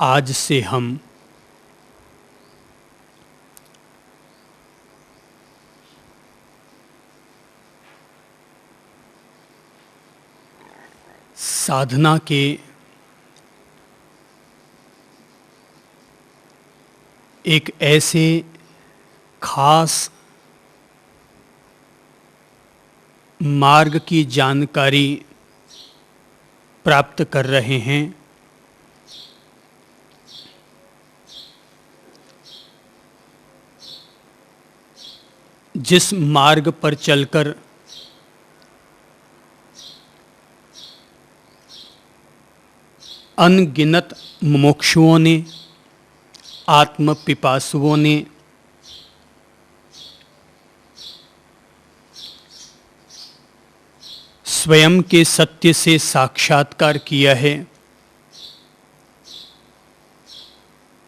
आज से हम साधना के एक ऐसे खास मार्ग की जानकारी प्राप्त कर रहे हैं जिस मार्ग पर चलकर अनगिनत मुमुक्षुओं ने, आत्म पिपासुओं ने स्वयं के सत्य से साक्षात्कार किया है,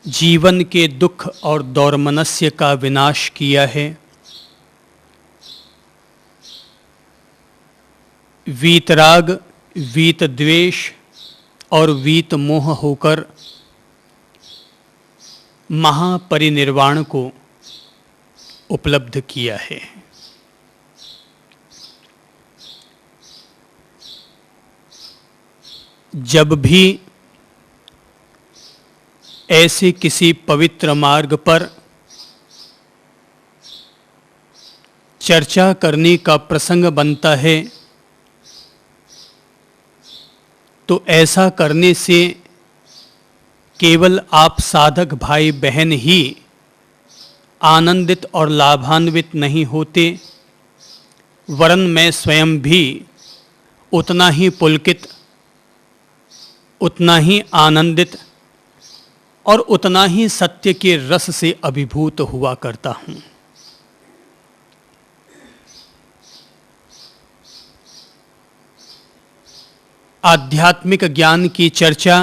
जीवन के दुख और दौर्मनस्य का विनाश किया है, वीतराग, वीत द्वेष और वीत मोह होकर महापरिनिर्वाण को उपलब्ध किया है। जब भी ऐसे किसी पवित्र मार्ग पर चर्चा करने का प्रसंग बनता है तो ऐसा करने से केवल आप साधक भाई बहन ही आनंदित और लाभान्वित नहीं होते, वरन मैं स्वयं भी उतना ही पुलकित, उतना ही आनंदित और उतना ही सत्य के रस से अभिभूत हुआ करता हूँ। आध्यात्मिक ज्ञान की चर्चा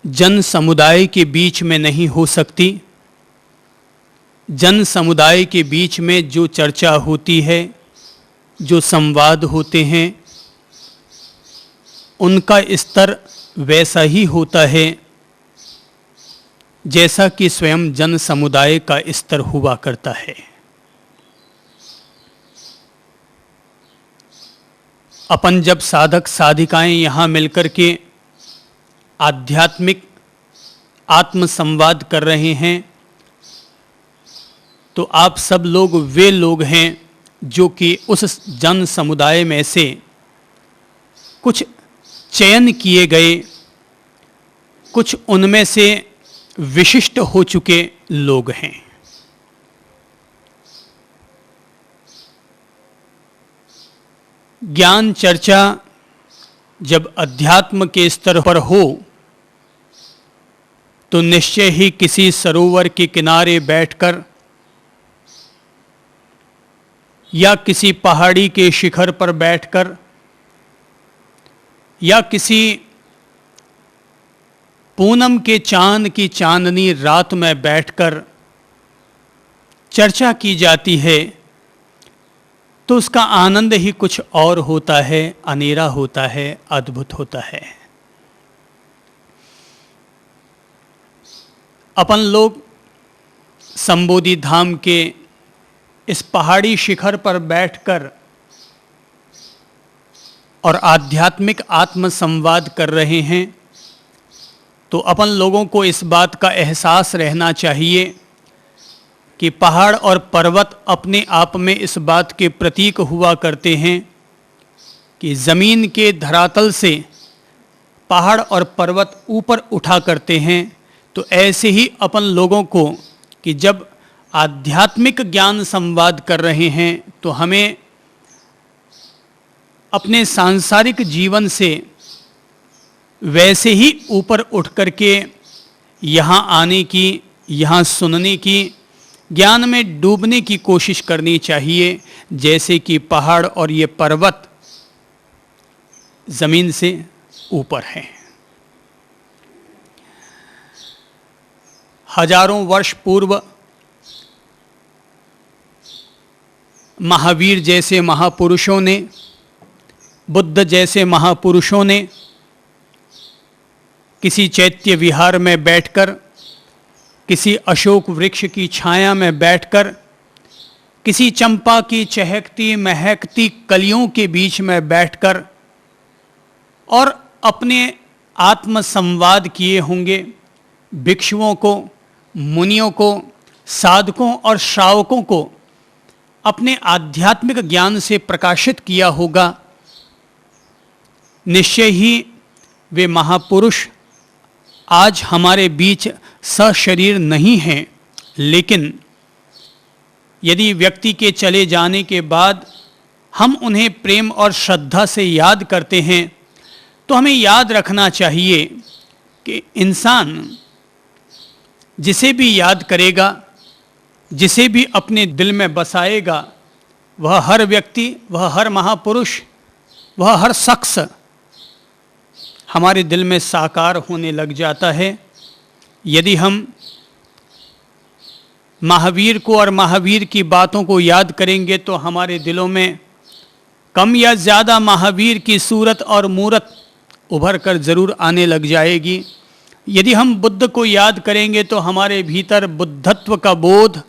जन समुदाय के बीच में नहीं हो सकती। जन समुदाय के बीच में जो चर्चा होती है, जो संवाद होते हैं, उनका स्तर वैसा ही होता है जैसा कि स्वयं जन समुदाय का स्तर हुआ करता है। अपन जब साधक साधिकाएं यहाँ मिलकर के आध्यात्मिक आत्म संवाद कर रहे हैं तो आप सब लोग वे लोग हैं जो कि उस जन समुदाय में से कुछ चयन किए गए, कुछ उनमें से विशिष्ट हो चुके लोग हैं। ज्ञान चर्चा जब अध्यात्म के स्तर पर हो तो निश्चय ही किसी सरोवर के किनारे बैठकर या किसी पहाड़ी के शिखर पर बैठकर या किसी पूनम के चांद की चांदनी रात में बैठकर चर्चा की जाती है तो उसका आनंद ही कुछ और होता है, अनेरा होता है, अद्भुत होता है। अपन लोग संबोधि धाम के इस पहाड़ी शिखर पर बैठकर और आध्यात्मिक आत्म संवाद कर रहे हैं तो अपन लोगों को इस बात का एहसास रहना चाहिए कि पहाड़ और पर्वत अपने आप में इस बात के प्रतीक हुआ करते हैं कि ज़मीन के धरातल से पहाड़ और पर्वत ऊपर उठा करते हैं। तो ऐसे ही अपन लोगों को कि जब आध्यात्मिक ज्ञान संवाद कर रहे हैं तो हमें अपने सांसारिक जीवन से वैसे ही ऊपर उठ करके यहाँ आने की, यहाँ सुनने की, ज्ञान में डूबने की कोशिश करनी चाहिए जैसे कि पहाड़ और ये पर्वत जमीन से ऊपर हैं। हजारों वर्ष पूर्व महावीर जैसे महापुरुषों ने, बुद्ध जैसे महापुरुषों ने किसी चैत्य विहार में बैठकर, किसी अशोक वृक्ष की छाया में बैठकर, किसी चंपा की चहकती महकती कलियों के बीच में बैठकर और अपने आत्म संवाद किए होंगे। भिक्षुओं को, मुनियों को, साधकों और श्रावकों को अपने आध्यात्मिक ज्ञान से प्रकाशित किया होगा। निश्चय ही वे महापुरुष आज हमारे बीच सशरीर नहीं हैं, लेकिन यदि व्यक्ति के चले जाने के बाद हम उन्हें प्रेम और श्रद्धा से याद करते हैं, तो हमें याद रखना चाहिए कि इंसान जिसे भी याद करेगा, जिसे भी अपने दिल में बसाएगा, वह हर व्यक्ति, वह हर महापुरुष, वह हर शख्स हमारे दिल में साकार होने लग जाता है। यदि हम महावीर को और महावीर की बातों को याद करेंगे तो हमारे दिलों में कम या ज़्यादा महावीर की सूरत और मूरत उभर कर ज़रूर आने लग जाएगी। यदि हम बुद्ध को याद करेंगे तो हमारे भीतर बुद्धत्व का बोध,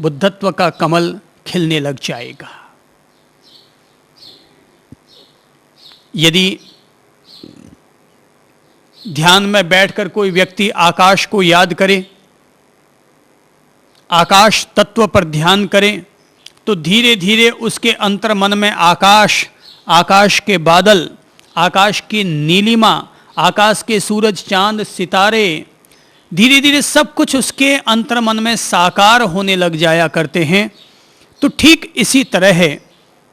बुद्धत्व का कमल खिलने लग जाएगा। यदि ध्यान में बैठकर कोई व्यक्ति आकाश को याद करे, आकाश तत्व पर ध्यान करे, तो धीरे धीरे उसके अंतर मन में आकाश, आकाश के बादल, आकाश की नीलिमा, आकाश के सूरज चांद सितारे, धीरे धीरे सब कुछ उसके अंतर मन में साकार होने लग जाया करते हैं। तो ठीक इसी तरह है,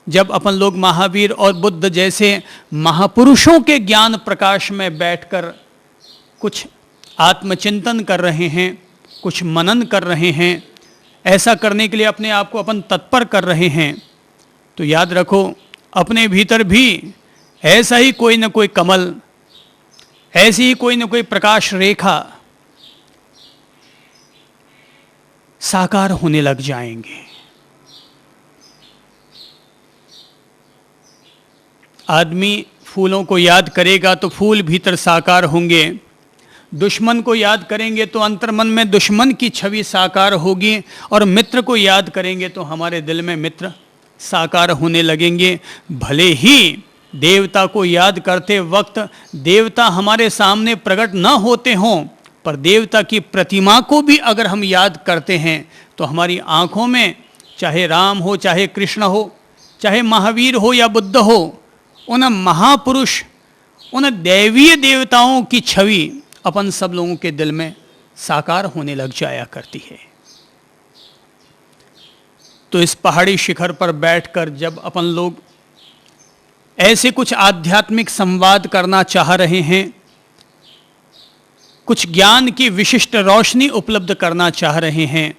जब अपन लोग महावीर और बुद्ध जैसे महापुरुषों के ज्ञान प्रकाश में बैठकर कुछ आत्मचिंतन कर रहे हैं, कुछ मनन कर रहे हैं, ऐसा करने के लिए अपने आप को अपन तत्पर कर रहे हैं, तो याद रखो अपने भीतर भी ऐसा ही कोई न कोई कमल, ऐसी ही कोई न कोई प्रकाश रेखा साकार होने लग जाएंगे। आदमी फूलों को याद करेगा तो फूल भीतर साकार होंगे, दुश्मन को याद करेंगे तो अंतर्मन में दुश्मन की छवि साकार होगी, और मित्र को याद करेंगे तो हमारे दिल में मित्र साकार होने लगेंगे। भले ही देवता को याद करते वक्त देवता हमारे सामने प्रकट न होते हों, पर देवता की प्रतिमा को भी अगर हम याद करते हैं तो हमारी आंखों में चाहे राम हो, चाहे कृष्ण हो, चाहे महावीर हो या बुद्ध हो, उन महापुरुष, उन दैवीय देवताओं की छवि अपन सब लोगों के दिल में साकार होने लग जाया करती है। तो इस पहाड़ी शिखर पर बैठकर जब अपन लोग ऐसे कुछ आध्यात्मिक संवाद करना चाह रहे हैं, कुछ ज्ञान की विशिष्ट रोशनी उपलब्ध करना चाह रहे हैं,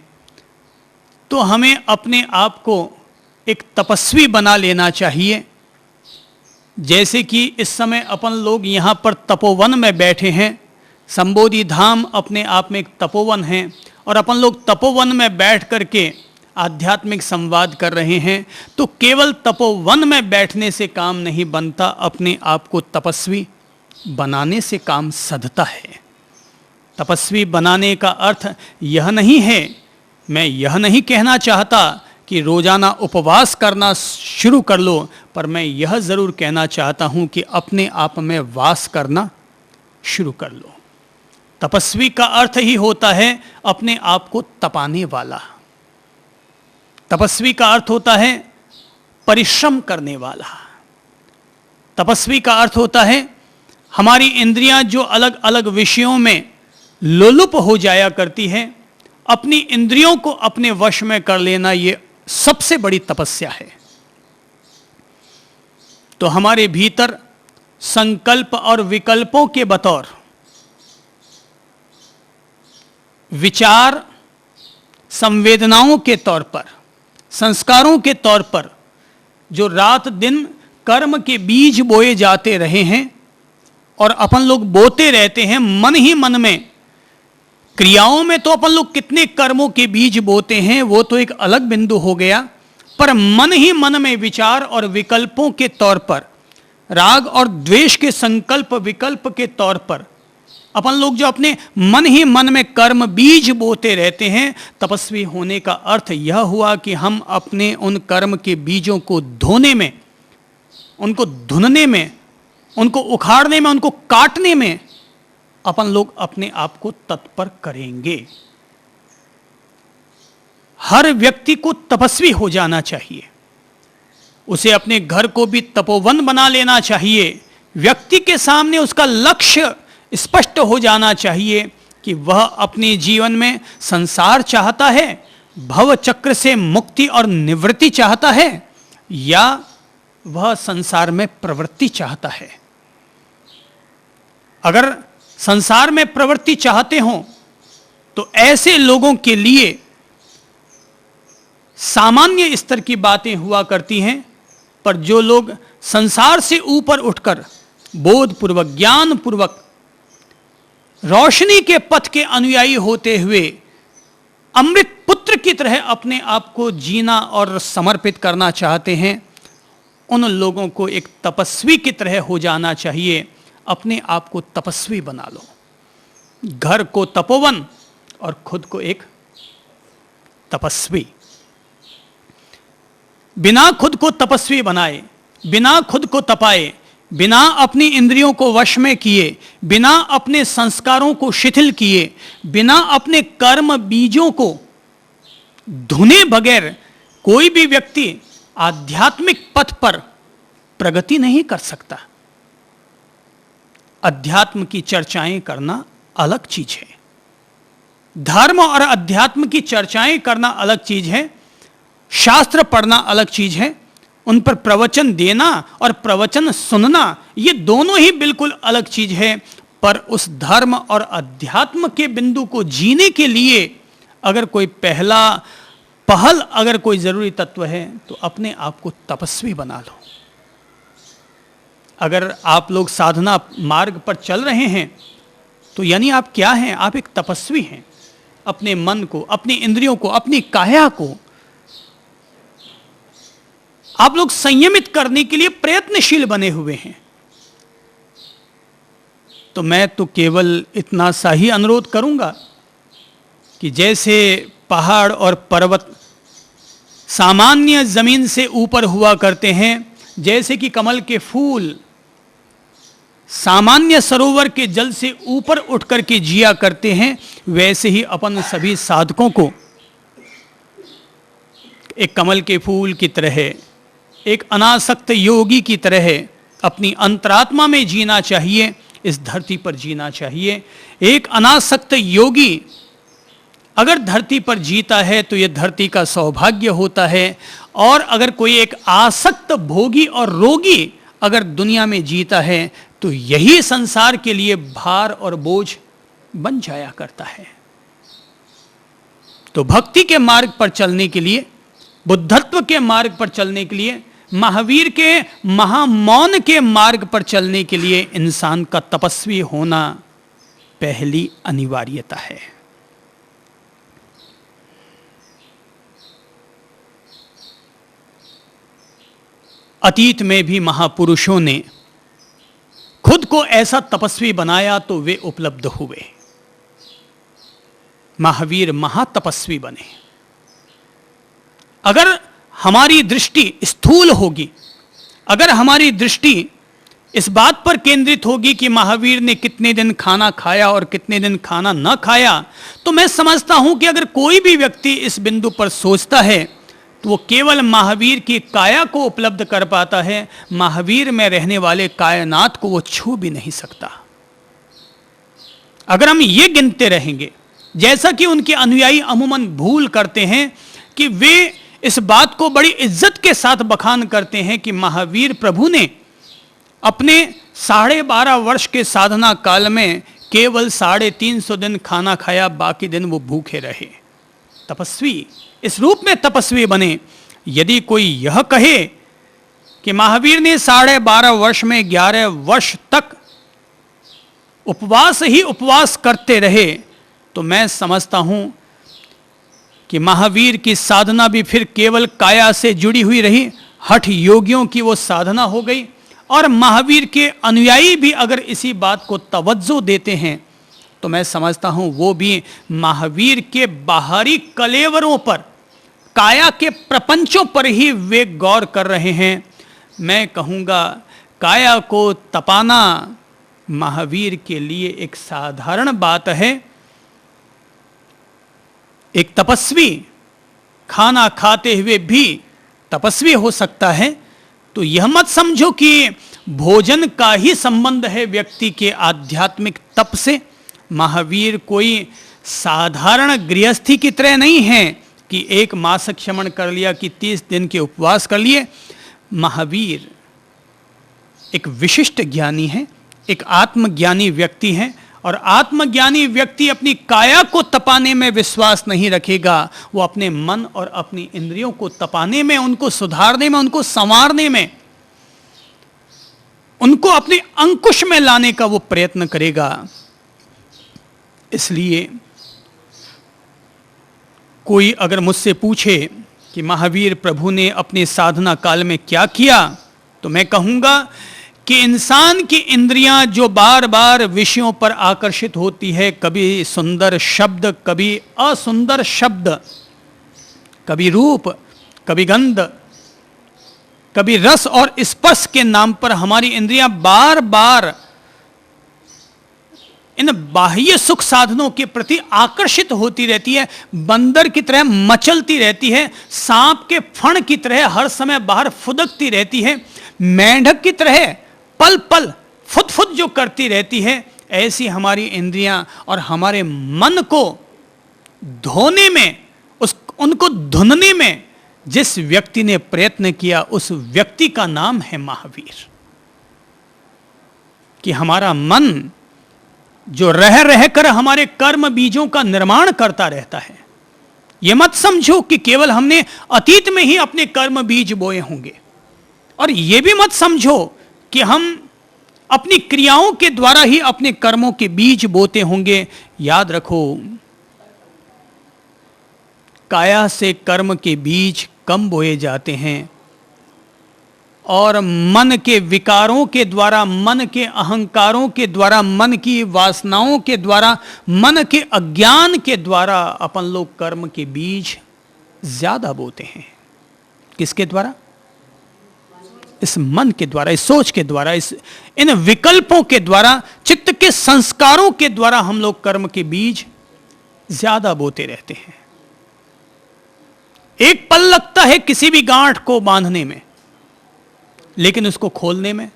तो हमें अपने आप को एक तपस्वी बना लेना चाहिए। जैसे कि इस समय अपन लोग यहाँ पर तपोवन में बैठे हैं, संबोधि धाम अपने आप में एक तपोवन है, और अपन लोग तपोवन में बैठ करके आध्यात्मिक संवाद कर रहे हैं। तो केवल तपोवन में बैठने से काम नहीं बनता, अपने आप को तपस्वी बनाने से काम सधता है। तपस्वी बनाने का अर्थ यह नहीं है, मैं यह नहीं कहना चाहता कि रोजाना उपवास करना शुरू कर लो, पर मैं यह ज़रूर कहना चाहता हूँ कि अपने आप में वास करना शुरू कर लो। तपस्वी का अर्थ ही होता है अपने आप को तपाने वाला। तपस्वी का अर्थ होता है परिश्रम करने वाला। तपस्वी का अर्थ होता है हमारी इंद्रियां जो अलग अलग विषयों में लोलुप हो जाया करती हैं, अपनी इंद्रियों को अपने वश में कर लेना, ये सबसे बड़ी तपस्या है। तो हमारे भीतर संकल्प और विकल्पों के बतौर विचार, संवेदनाओं के तौर पर, संस्कारों के तौर पर जो रात दिन कर्म के बीज बोए जाते रहे हैं और अपन लोग बोते रहते हैं मन ही मन में। क्रियाओं में तो अपन लोग कितने कर्मों के बीज बोते हैं वो तो एक अलग बिंदु हो गया, पर मन ही मन में विचार और विकल्पों के तौर पर, राग और द्वेष के संकल्प विकल्प के तौर पर अपन लोग जो अपने मन ही मन में कर्म बीज बोते रहते हैं, तपस्वी होने का अर्थ यह हुआ कि हम अपने उन कर्म के बीजों को धोने में, उनको धुनने में, उनको उखाड़ने में, उनको काटने में अपन लोग अपने आप को तत्पर करेंगे। हर व्यक्ति को तपस्वी हो जाना चाहिए, उसे अपने घर को भी तपोवन बना लेना चाहिए। व्यक्ति के सामने उसका लक्ष्य स्पष्ट हो जाना चाहिए कि वह अपने जीवन में संसार चाहता है, भव चक्र से मुक्ति और निवृत्ति चाहता है, या वह संसार में प्रवृत्ति चाहता है। अगर संसार में प्रवृत्ति चाहते हो तो ऐसे लोगों के लिए सामान्य स्तर की बातें हुआ करती हैं, पर जो लोग संसार से ऊपर उठकर बोधपूर्वक, ज्ञानपूर्वक रोशनी के पथ के अनुयायी होते हुए अमृत पुत्र की तरह अपने आप को जीना और समर्पित करना चाहते हैं, उन लोगों को एक तपस्वी की तरह हो जाना चाहिए। अपने आप को तपस्वी बना लो, घर को तपोवन और खुद को एक तपस्वी। बिना खुद को तपस्वी बनाए, बिना खुद को तपाए, बिना अपनी इंद्रियों को वश में किए, बिना अपने संस्कारों को शिथिल किए, बिना अपने कर्म बीजों को धुने बगैर कोई भी व्यक्ति आध्यात्मिक पथ पर प्रगति नहीं कर सकता। अध्यात्म की चर्चाएं करना अलग चीज है, धर्म और अध्यात्म की चर्चाएं करना अलग चीज है, शास्त्र पढ़ना अलग चीज है, उन पर प्रवचन देना और प्रवचन सुनना ये दोनों ही बिल्कुल अलग चीज है। पर उस धर्म और अध्यात्म के बिंदु को जीने के लिए अगर कोई पहल अगर कोई जरूरी तत्व है तो अपने आप को तपस्वी बना लो। अगर आप लोग साधना मार्ग पर चल रहे हैं तो यानी आप क्या हैं? आप एक तपस्वी हैं। अपने मन को, अपनी इंद्रियों को, अपनी काया को आप लोग संयमित करने के लिए प्रयत्नशील बने हुए हैं। तो मैं तो केवल इतना सा ही अनुरोध करूंगा कि जैसे पहाड़ और पर्वत सामान्य जमीन से ऊपर हुआ करते हैं, जैसे कि कमल के फूल सामान्य सरोवर के जल से ऊपर उठ करके जिया करते हैं, वैसे ही अपन सभी साधकों को एक कमल के फूल की तरह, एक अनासक्त योगी की तरह अपनी अंतरात्मा में जीना चाहिए, इस धरती पर जीना चाहिए। एक अनासक्त योगी अगर धरती पर जीता है तो यह धरती का सौभाग्य होता है, और अगर कोई एक आसक्त भोगी और रोगी अगर दुनिया में जीता है तो यही संसार के लिए भार और बोझ बन जाया करता है। तो भक्ति के मार्ग पर चलने के लिए, बुद्धत्व के मार्ग पर चलने के लिए, महावीर के महामौन के मार्ग पर चलने के लिए इंसान का तपस्वी होना पहली अनिवार्यता है। अतीत में भी महापुरुषों ने खुद को ऐसा तपस्वी बनाया तो वे उपलब्ध हुए। महावीर महातपस्वी बने। अगर हमारी दृष्टि स्थूल होगी, अगर हमारी दृष्टि इस बात पर केंद्रित होगी कि महावीर ने कितने दिन खाना खाया और कितने दिन खाना न खाया, तो मैं समझता हूं कि अगर कोई भी व्यक्ति इस बिंदु पर सोचता है तो वो केवल महावीर की काया को उपलब्ध कर पाता है, महावीर में रहने वाले कायनात को वो छू भी नहीं सकता। अगर हम ये गिनते रहेंगे, जैसा कि उनके अनुयायी अमूमन भूल करते हैं कि वे इस बात को बड़ी इज्जत के साथ बखान करते हैं कि महावीर प्रभु ने अपने 12.5 वर्ष के साधना काल में केवल 350 दिन खाना खाया, बाकी दिन वो भूखे रहे। तपस्वी इस रूप में तपस्वी बने। यदि कोई यह कहे कि महावीर ने 12.5 वर्ष में 11 वर्ष तक उपवास ही उपवास करते रहे, तो मैं समझता हूं कि महावीर की साधना भी फिर केवल काया से जुड़ी हुई रही, हठ योगियों की वो साधना हो गई। और महावीर के अनुयायी भी अगर इसी बात को तवज्जो देते हैं तो मैं समझता हूं वो भी महावीर के बाहरी कलेवरों पर, काया के प्रपंचों पर ही वे गौर कर रहे हैं। मैं कहूँगा काया को तपाना महावीर के लिए एक साधारण बात है। एक तपस्वी खाना खाते हुए भी तपस्वी हो सकता है, तो यह मत समझो कि भोजन का ही संबंध है व्यक्ति के आध्यात्मिक तप से। महावीर कोई साधारण गृहस्थी की तरह नहीं है कि एक मास क्षमण कर लिया, कि 30 दिन के उपवास कर लिए। महावीर एक विशिष्ट ज्ञानी है, एक आत्मज्ञानी व्यक्ति है, और आत्मज्ञानी व्यक्ति अपनी काया को तपाने में विश्वास नहीं रखेगा, वो अपने मन और अपनी इंद्रियों को तपाने में, उनको सुधारने में, उनको संवारने में, उनको अपने अंकुश में लाने का वो प्रयत्न करेगा। इसलिए कोई अगर मुझसे पूछे कि महावीर प्रभु ने अपने साधना काल में क्या किया, तो मैं कहूंगा कि इंसान की इंद्रियां जो बार बार विषयों पर आकर्षित होती है, कभी सुंदर शब्द, कभी असुंदर शब्द, कभी रूप, कभी गंध, कभी रस और स्पर्श के नाम पर हमारी इंद्रियां बार बार इन बाह्य सुख साधनों के प्रति आकर्षित होती रहती है, बंदर की तरह मचलती रहती है, सांप के फण की तरह हर समय बाहर फुदकती रहती है, मेंढक की तरह पल पल फुद फुद जो करती रहती है। ऐसी हमारी इंद्रियां और हमारे मन को धोने में, उनको धुनने में जिस व्यक्ति ने प्रयत्न किया, उस व्यक्ति का नाम है महावीर। कि हमारा मन जो रह रहकर हमारे कर्म बीजों का निर्माण करता रहता है, यह मत समझो कि केवल हमने अतीत में ही अपने कर्म बीज बोए होंगे, और यह भी मत समझो कि हम अपनी क्रियाओं के द्वारा ही अपने कर्मों के बीज बोते होंगे। याद रखो, काया से कर्म के बीज कम बोए जाते हैं, और मन के विकारों के द्वारा, मन के अहंकारों के द्वारा, मन की वासनाओं के द्वारा, मन के अज्ञान के द्वारा अपन लोग कर्म के बीज ज्यादा बोते हैं। किसके द्वारा? इस मन के द्वारा, इस सोच के द्वारा, इन विकल्पों के द्वारा, चित्त के संस्कारों के द्वारा हम लोग कर्म के बीज ज्यादा बोते रहते हैं। एक पल लगता है किसी भी गांठ को बांधने में, लेकिन उसको खोलने में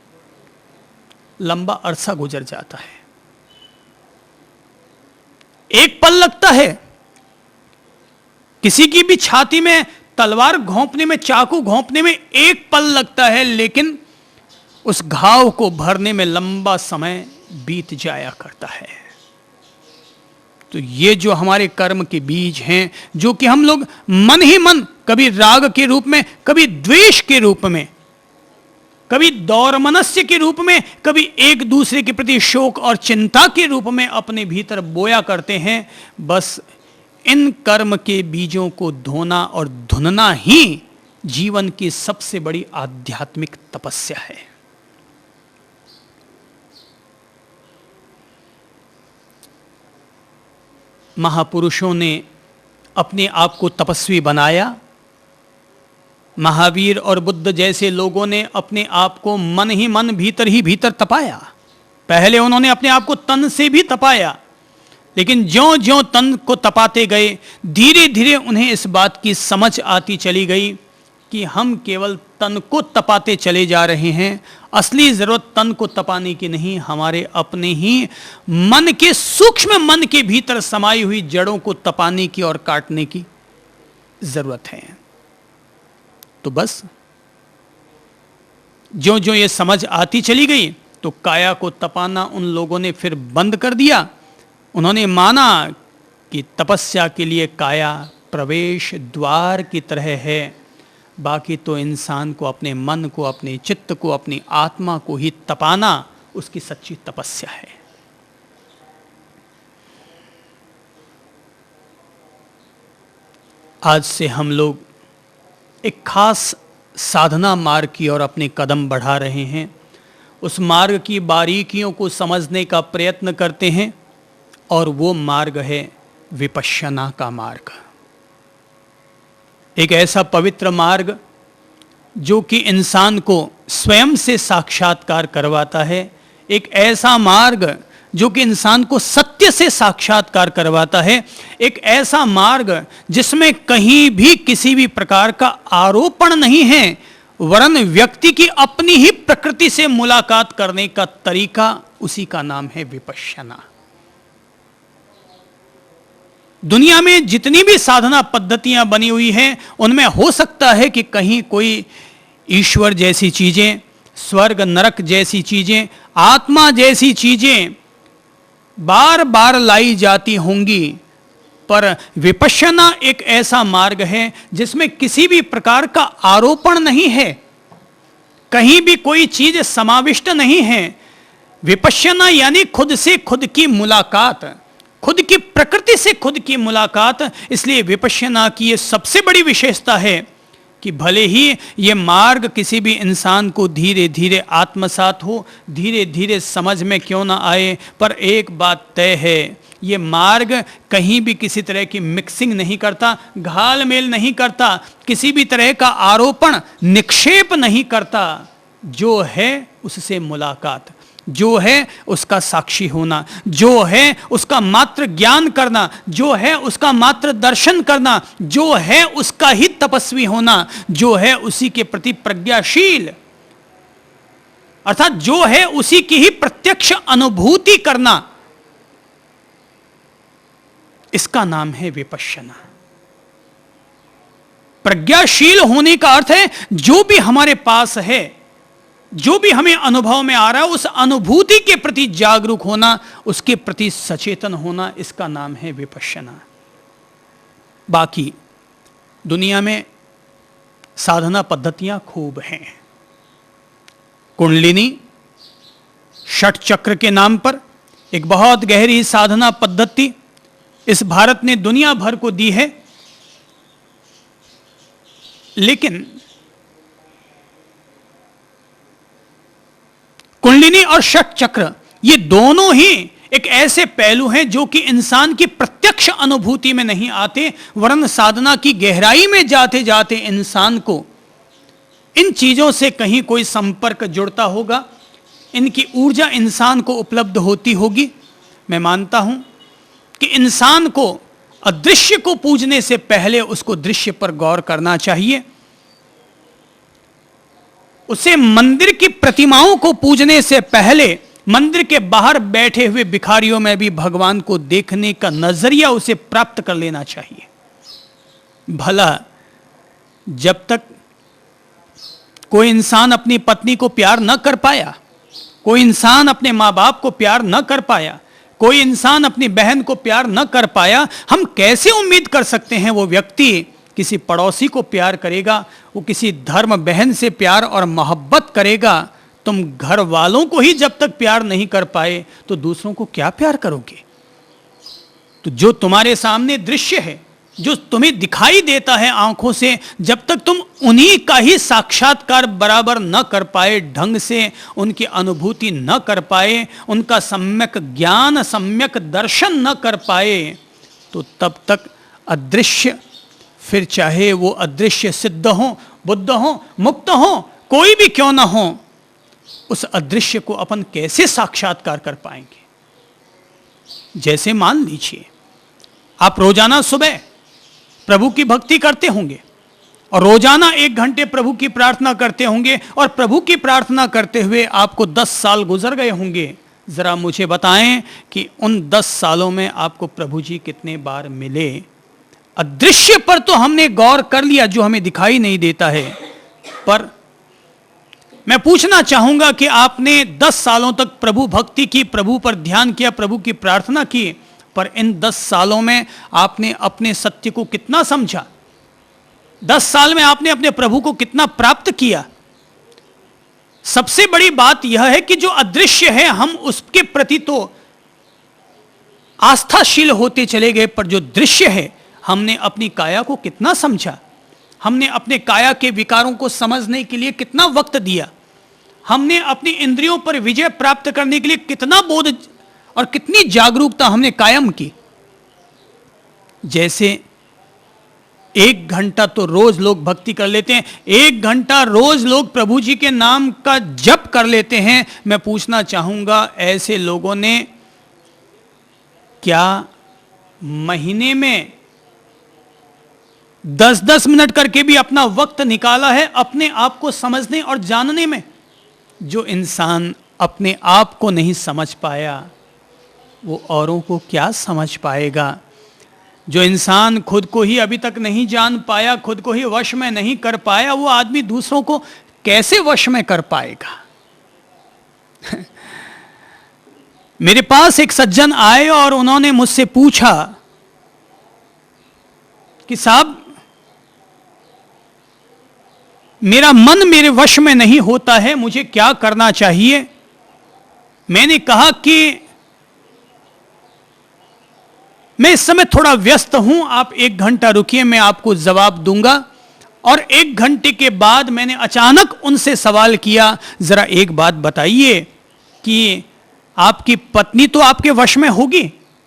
लंबा अरसा गुजर जाता है। एक पल लगता है किसी की भी छाती में तलवार घोंपने में, चाकू घोंपने में एक पल लगता है, लेकिन उस घाव को भरने में लंबा समय बीत जाया करता है। तो ये जो हमारे कर्म के बीज हैं, जो कि हम लोग मन ही मन, कभी राग के रूप में, कभी द्वेष के रूप में, कभी दौर्मनस्य के रूप में, कभी एक दूसरे के प्रति शोक और चिंता के रूप में अपने भीतर बोया करते हैं, बस इन कर्म के बीजों को धोना और धुनना ही जीवन की सबसे बड़ी आध्यात्मिक तपस्या है। महापुरुषों ने अपने आप को तपस्वी बनाया। महावीर और बुद्ध जैसे लोगों ने अपने आप को मन ही मन, भीतर ही भीतर तपाया। पहले उन्होंने अपने आप को तन से भी तपाया, लेकिन ज्यों ज्यों तन को तपाते गए, धीरे धीरे उन्हें इस बात की समझ आती चली गई कि हम केवल तन को तपाते चले जा रहे हैं। असली जरूरत तन को तपाने की नहीं, हमारे अपने ही मन के, सूक्ष्म मन के भीतर समाई हुई जड़ों को तपाने की और काटने की जरूरत है। तो बस ज्यों ज्यों ये समझ आती चली गई, तो काया को तपाना उन लोगों ने फिर बंद कर दिया। उन्होंने माना कि तपस्या के लिए काया प्रवेश द्वार की तरह है, बाकी तो इंसान को अपने मन को, अपने चित्त को, अपनी आत्मा को ही तपाना उसकी सच्ची तपस्या है। आज से हम लोग एक खास साधना मार्ग की ओर अपने कदम बढ़ा रहे हैं। उस मार्ग की बारीकियों को समझने का प्रयत्न करते हैं। और वो मार्ग है विपश्यना का मार्ग। एक ऐसा पवित्र मार्ग जो कि इंसान को स्वयं से साक्षात्कार करवाता है, एक ऐसा मार्ग जो कि इंसान को सत्य से साक्षात्कार करवाता है, एक ऐसा मार्ग जिसमें कहीं भी किसी भी प्रकार का आरोपण नहीं है, वरन व्यक्ति की अपनी ही प्रकृति से मुलाकात करने का तरीका, उसी का नाम है विपश्यना। दुनिया में जितनी भी साधना पद्धतियां बनी हुई हैं, उनमें हो सकता है कि कहीं कोई ईश्वर जैसी चीजें, स्वर्ग नरक जैसी चीजें, आत्मा जैसी चीजें बार बार लाई जाती होंगी, पर विपश्यना एक ऐसा मार्ग है जिसमें किसी भी प्रकार का आरोपण नहीं है, कहीं भी कोई चीज समाविष्ट नहीं है। विपश्यना यानी खुद से खुद की मुलाकात, खुद की प्रकृति से खुद की मुलाकात। इसलिए विपश्यना की यह सबसे बड़ी विशेषता है कि भले ही ये मार्ग किसी भी इंसान को धीरे धीरे आत्मसात हो, धीरे धीरे समझ में क्यों ना आए, पर एक बात तय है, ये मार्ग कहीं भी किसी तरह की मिक्सिंग नहीं करता, घाल मेल नहीं करता, किसी भी तरह का आरोपण निक्षेप नहीं करता। जो है उससे मुलाकात, जो है उसका साक्षी होना, जो है उसका मात्र ज्ञान करना, जो है उसका मात्र दर्शन करना, जो है उसका ही तपस्वी होना, जो है उसी के प्रति प्रज्ञाशील, अर्थात जो है उसी की ही प्रत्यक्ष अनुभूति करना, इसका नाम है विपश्यना। प्रज्ञाशील होने का अर्थ है जो भी हमारे पास है, जो भी हमें अनुभव में आ रहा है, उस अनुभूति के प्रति जागरूक होना, उसके प्रति सचेतन होना, इसका नाम है विपश्यना। बाकी दुनिया में साधना पद्धतियां खूब हैं। कुंडलिनी षट चक्र के नाम पर एक बहुत गहरी साधना पद्धति इस भारत ने दुनिया भर को दी है, लेकिन कुंडलिनी और षट चक्र ये दोनों ही एक ऐसे पहलू हैं जो कि इंसान की प्रत्यक्ष अनुभूति में नहीं आते, वरन साधना की गहराई में जाते जाते इंसान को इन चीजों से कहीं कोई संपर्क जुड़ता होगा, इनकी ऊर्जा इंसान को उपलब्ध होती होगी। मैं मानता हूं कि इंसान को अदृश्य को पूजने से पहले उसको दृश्य पर गौर करना चाहिए। उसे मंदिर की प्रतिमाओं को पूजने से पहले मंदिर के बाहर बैठे हुए भिखारियों में भी भगवान को देखने का नजरिया उसे प्राप्त कर लेना चाहिए। भला जब तक कोई इंसान अपनी पत्नी को प्यार न कर पाया, कोई इंसान अपने माँ बाप को प्यार न कर पाया, कोई इंसान अपनी बहन को प्यार न कर पाया, हम कैसे उम्मीद कर सकते हैं वो व्यक्ति किसी पड़ोसी को प्यार करेगा, वो किसी धर्म बहन से प्यार और मोहब्बत करेगा। तुम घर वालों को ही जब तक प्यार नहीं कर पाए तो दूसरों को क्या प्यार करोगे? तो जो तुम्हारे सामने दृश्य है, जो तुम्हें दिखाई देता है आंखों से, जब तक तुम उन्हीं का ही साक्षात्कार बराबर न कर पाए, ढंग से उनकी अनुभूति न कर पाए, उनका सम्यक ज्ञान, सम्यक दर्शन न कर पाए, तो तब तक अदृश्य, फिर चाहे वो अदृश्य सिद्ध हो, बुद्ध हो, मुक्त हो, कोई भी क्यों ना हो, उस अदृश्य को अपन कैसे साक्षात्कार कर पाएंगे? जैसे मान लीजिए आप रोजाना सुबह प्रभु की भक्ति करते होंगे और रोजाना 1 घंटे प्रभु की प्रार्थना करते होंगे, और प्रभु की प्रार्थना करते हुए आपको 10 साल गुजर गए होंगे। जरा मुझे बताएं कि उन 10 सालों में आपको प्रभु जी कितने बार मिले? अदृश्य पर तो हमने गौर कर लिया जो हमें दिखाई नहीं देता है, पर मैं पूछना चाहूंगा कि आपने 10 सालों तक प्रभु भक्ति की, प्रभु पर ध्यान किया, प्रभु की प्रार्थना की, पर इन 10 सालों में आपने अपने सत्य को कितना समझा? 10 साल में आपने अपने प्रभु को कितना प्राप्त किया? सबसे बड़ी बात यह है कि जो अदृश्य है हम उसके प्रति तो आस्थाशील होते चले गए, पर जो दृश्य है हमने अपनी काया को कितना समझा? हमने अपने काया के विकारों को समझने के लिए कितना वक्त दिया? हमने अपनी इंद्रियों पर विजय प्राप्त करने के लिए कितना बोध और कितनी जागरूकता हमने कायम की। जैसे 1 घंटा तो रोज लोग भक्ति कर लेते हैं, 1 घंटा रोज लोग प्रभु जी के नाम का जप कर लेते हैं। मैं पूछना चाहूंगा, ऐसे लोगों ने क्या महीने में 10-10 मिनट करके भी अपना वक्त निकाला है अपने आप को समझने और जानने में? जो इंसान अपने आप को नहीं समझ पाया वो औरों को क्या समझ पाएगा? जो इंसान खुद को ही अभी तक नहीं जान पाया, खुद को ही वश में नहीं कर पाया, वो आदमी दूसरों को कैसे वश में कर पाएगा? मेरे पास एक सज्जन आए और उन्होंने मुझसे पूछा कि साहब, मेरा मन मेरे वश में नहीं होता है, मुझे क्या करना चाहिए? मैंने कहा कि मैं इस समय थोड़ा व्यस्त हूं, आप 1 घंटा रुकिए, मैं आपको जवाब दूंगा। और 1 घंटे के बाद मैंने अचानक उनसे सवाल किया, जरा एक बात बताइए कि आपकी पत्नी तो आपके वश में होगी?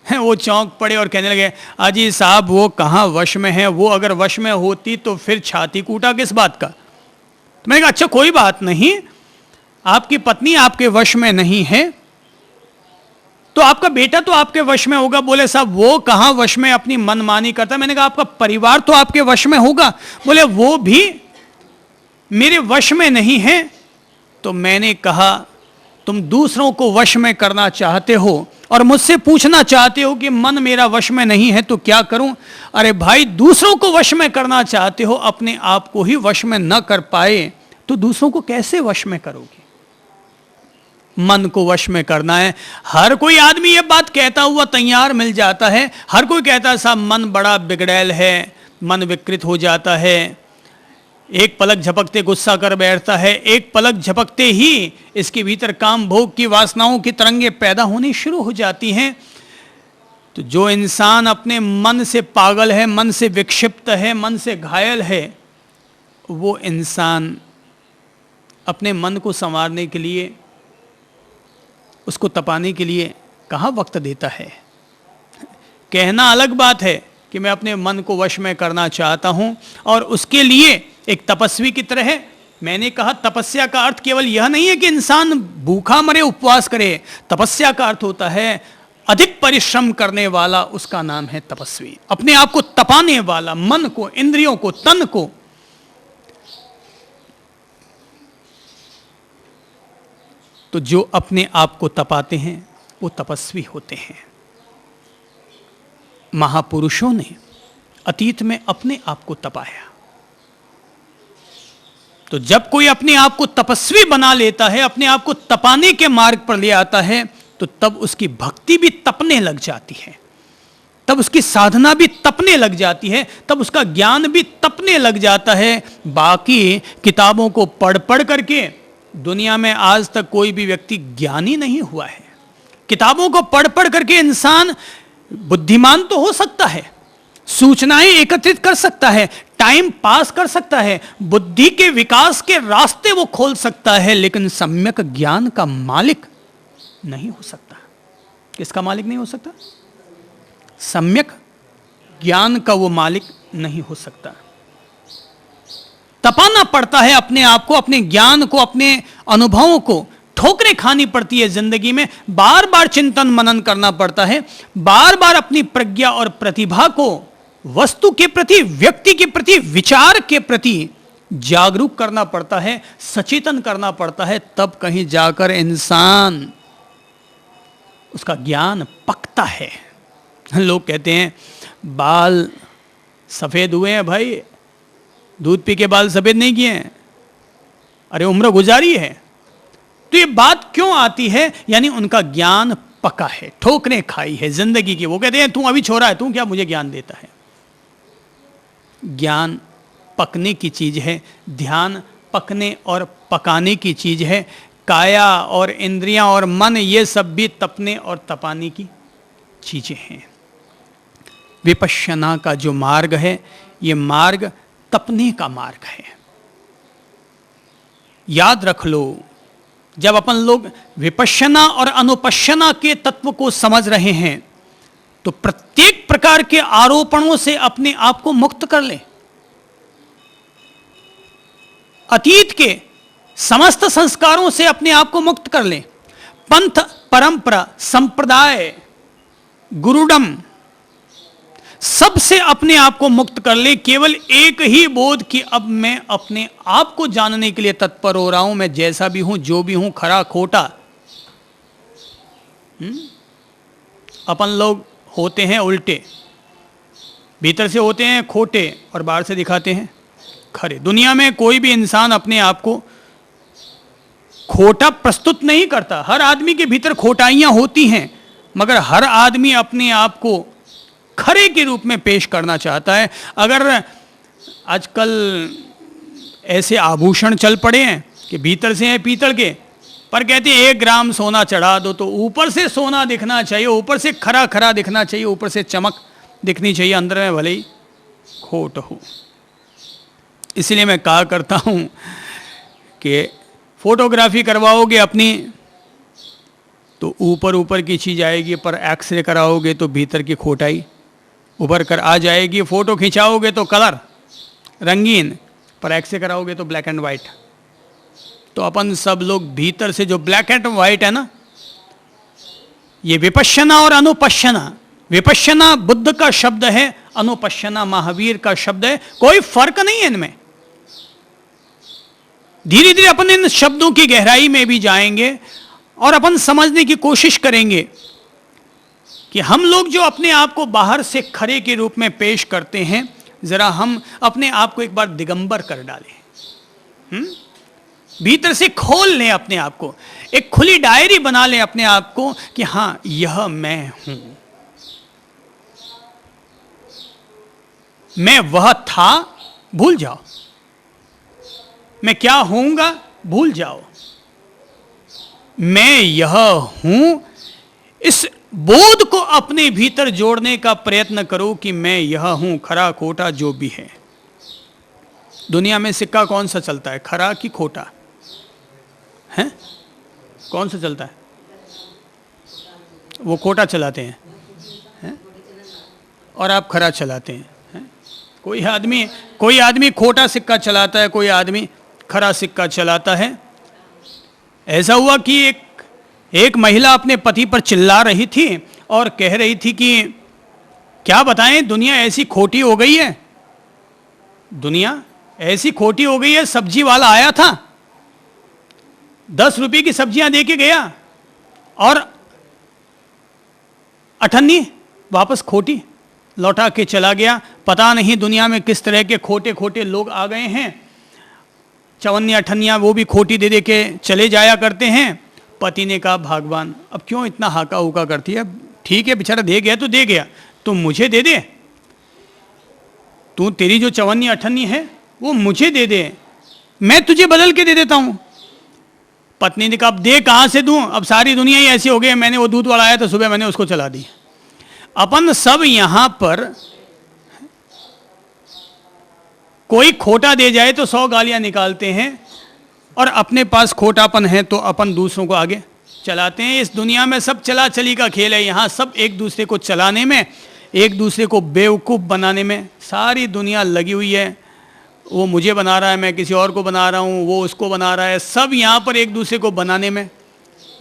वो चौंक पड़े और कहने लगे, अजी साहब वो कहां वश में है, वो अगर वश में होती तो फिर छाती कूटा किस बात का। तो मैंने कहा अच्छा कोई बात नहीं, आपकी पत्नी आपके वश में नहीं है तो आपका बेटा तो आपके वश में होगा। बोले साहब वो कहां वश में अपनी मनमानी करता है। मैंने कहा आपका परिवार तो आपके वश में होगा। बोले वो भी मेरे वश में नहीं है। तो मैंने कहा तुम दूसरों को वश में करना चाहते हो और मुझसे पूछना चाहते हो कि मन मेरा वश में नहीं है तो क्या करूं? अरे भाई, दूसरों को वश में करना चाहते हो, अपने आप को ही वश में न कर पाए तो दूसरों को कैसे वश में करोगे? मन को वश में करना है। हर कोई आदमी ये बात कहता हुआ तैयार मिल जाता है। हर कोई कहता है साहब मन बड़ा बिगड़ैल है, मन विकृत हो जाता है, एक पलक झपकते गुस्सा कर बैठता है, एक पलक झपकते ही इसके भीतर काम भोग की वासनाओं की तरंगे पैदा होनी शुरू हो जाती हैं। तो जो इंसान अपने मन से पागल है, मन से विक्षिप्त है, मन से घायल है, वो इंसान अपने मन को संवारने के लिए, उसको तपाने के लिए कहाँ वक्त देता है? कहना अलग बात है कि मैं अपने मन को वश में करना चाहता हूं और उसके लिए एक तपस्वी की तरह है। मैंने कहा तपस्या का अर्थ केवल यह नहीं है कि इंसान भूखा मरे, उपवास करे। तपस्या का अर्थ होता है अधिक परिश्रम करने वाला, उसका नाम है तपस्वी। अपने आप को तपाने वाला, मन को, इंद्रियों को, तन को। तो जो अपने आप को तपाते हैं वो तपस्वी होते हैं। महापुरुषों ने अतीत में अपने आप को तपाया। तो जब कोई अपने आप को तपस्वी बना लेता है, अपने आप को तपाने के मार्ग पर ले आता है, तो तब उसकी भक्ति भी तपने लग जाती है, तब उसकी साधना भी तपने लग जाती है, तब उसका ज्ञान भी तपने लग जाता है। बाकी किताबों को पढ़ पढ़ करके दुनिया में आज तक कोई भी व्यक्ति ज्ञानी नहीं हुआ है। किताबों को पढ़ पढ़ करके इंसान बुद्धिमान तो हो सकता है, सूचनाएं एकत्रित कर सकता है, टाइम पास कर सकता है, बुद्धि के विकास के रास्ते वो खोल सकता है, लेकिन सम्यक ज्ञान का मालिक नहीं हो सकता। किसका मालिक नहीं हो सकता? सम्यक ज्ञान का वो मालिक नहीं हो सकता। तपाना पड़ता है अपने आप को, अपने ज्ञान को, अपने अनुभवों को। ठोकरें खानी पड़ती है जिंदगी में, बार बार चिंतन मनन करना पड़ता है, बार बार अपनी प्रज्ञा और प्रतिभा को वस्तु के प्रति, व्यक्ति के प्रति, विचार के प्रति जागरूक करना पड़ता है, सचेतन करना पड़ता है। तब कहीं जाकर इंसान, उसका ज्ञान पकता है। लोग कहते हैं बाल सफेद हुए हैं, भाई दूध पी के बाल सफेद नहीं किए हैं, अरे उम्र गुजारी है। तो ये बात क्यों आती है? यानी उनका ज्ञान पका है, ठोकरें खाई है जिंदगी की। वो कहते हैं तू अभी छोरा है, तू क्या मुझे ज्ञान देता है? ज्ञान पकने की चीज है, ध्यान पकने और पकाने की चीज है। काया और इंद्रियां और मन, ये सब भी तपने और तपाने की चीजें हैं। विपश्यना का जो मार्ग है, ये मार्ग तपने का मार्ग है। याद रख लो, जब अपन लोग विपश्यना और अनुपश्यना के तत्व को समझ रहे हैं तो प्रत्येक प्रकार के आरोपणों से अपने आप को मुक्त कर ले। अतीत के समस्त संस्कारों से अपने आप को मुक्त कर ले। पंथ, परंपरा, संप्रदाय, गुरुडम, सबसे अपने आप को मुक्त कर ले। केवल एक ही बोध कि अब मैं अपने आप को जानने के लिए तत्पर हो रहा हूं, मैं जैसा भी हूं, जो भी हूं, खरा खोटा। अपन लोग होते हैं उल्टे, भीतर से होते हैं खोटे और बाहर से दिखाते हैं खरे। दुनिया में कोई भी इंसान अपने आप को खोटा प्रस्तुत नहीं करता। हर आदमी के भीतर खोटाइयां होती हैं, मगर हर आदमी अपने आप को खरे के रूप में पेश करना चाहता है। अगर आजकल ऐसे आभूषण चल पड़े हैं कि भीतर से हैं पीतल के, पर कहते हैं 1 ग्राम सोना चढ़ा दो तो ऊपर से सोना दिखना चाहिए, ऊपर से खरा खरा दिखना चाहिए, ऊपर से चमक दिखनी चाहिए, अंदर में भले ही खोट हो। इसलिए मैं कहा करता हूं कि फोटोग्राफी करवाओगे अपनी तो ऊपर ऊपर की चीज आएगी, पर एक्सरे कराओगे तो भीतर की खोटाई उभर कर आ जाएगी। फोटो खिंचाओगे तो कलर रंगीन, पर एक्सरे कराओगे तो ब्लैक एंड वाइट। तो अपन सब लोग भीतर से जो ब्लैक एंड वाइट है ना, ये विपश्यना और अनुपश्यना, विपश्यना बुद्ध का शब्द है, अनुपश्यना महावीर का शब्द है, कोई फर्क नहीं है इनमें। धीरे धीरे अपन इन शब्दों की गहराई में भी जाएंगे और अपन समझने की कोशिश करेंगे कि हम लोग जो अपने आप को बाहर से खरे के रूप में पेश करते हैं, जरा हम अपने आप को एक बार दिगंबर कर डालें। भीतर से खोल लें अपने आप को, एक खुली डायरी बना लें अपने आप को कि हां यह मैं हूं, मैं वह था भूल जाओ, मैं क्या होऊंगा भूल जाओ, मैं यह हूं। इस बोध को अपने भीतर जोड़ने का प्रयत्न करो कि मैं यह हूं, खरा खोटा जो भी है। दुनिया में सिक्का कौन सा चलता है, खरा कि खोटा है? कौन सा चलता है? वो खोटा चलाते हैं और आप खरा चलाते हैं। कोई आदमी खोटा सिक्का चलाता है, कोई आदमी खरा सिक्का चलाता है। ऐसा हुआ कि एक महिला अपने पति पर चिल्ला रही थी और कह रही थी कि क्या बताएं, दुनिया ऐसी खोटी हो गई है, दुनिया ऐसी खोटी हो गई है। सब्जी वाला आया था, 10 रुपए की सब्जियां दे के गया और अठन्नी वापस खोटी लौटा के चला गया। पता नहीं दुनिया में किस तरह के खोटे खोटे लोग आ गए हैं। चवन्नी अठन्नियां वो भी खोटी दे दे के चले जाया करते हैं। पति ने कहा भगवान अब क्यों इतना हाका हुका करती है, ठीक है बेचारा दे गया तो दे गया, तुम मुझे दे दे, तू तेरी जो चवन्नी अठन्नी है वो मुझे दे दे, मैं तुझे बदल के दे देता हूं। पत्नी ने कहा अब दे कहां से दूं, अब सारी दुनिया ही ऐसी हो गई, मैंने वो दूध वाला आया तो सुबह मैंने उसको चला दी। अपन सब यहां पर कोई खोटा दे जाए तो 100 गालियां निकालते हैं और अपने पास खोटापन है तो अपन दूसरों को आगे चलाते हैं। इस दुनिया में सब चला चली का खेल है। यहाँ सब एक दूसरे को चलाने में, एक दूसरे को बेवकूफ़ बनाने में सारी दुनिया लगी हुई है। वो मुझे बना रहा है, मैं किसी और को बना रहा हूँ, वो उसको बना रहा है, सब यहाँ पर एक दूसरे को बनाने में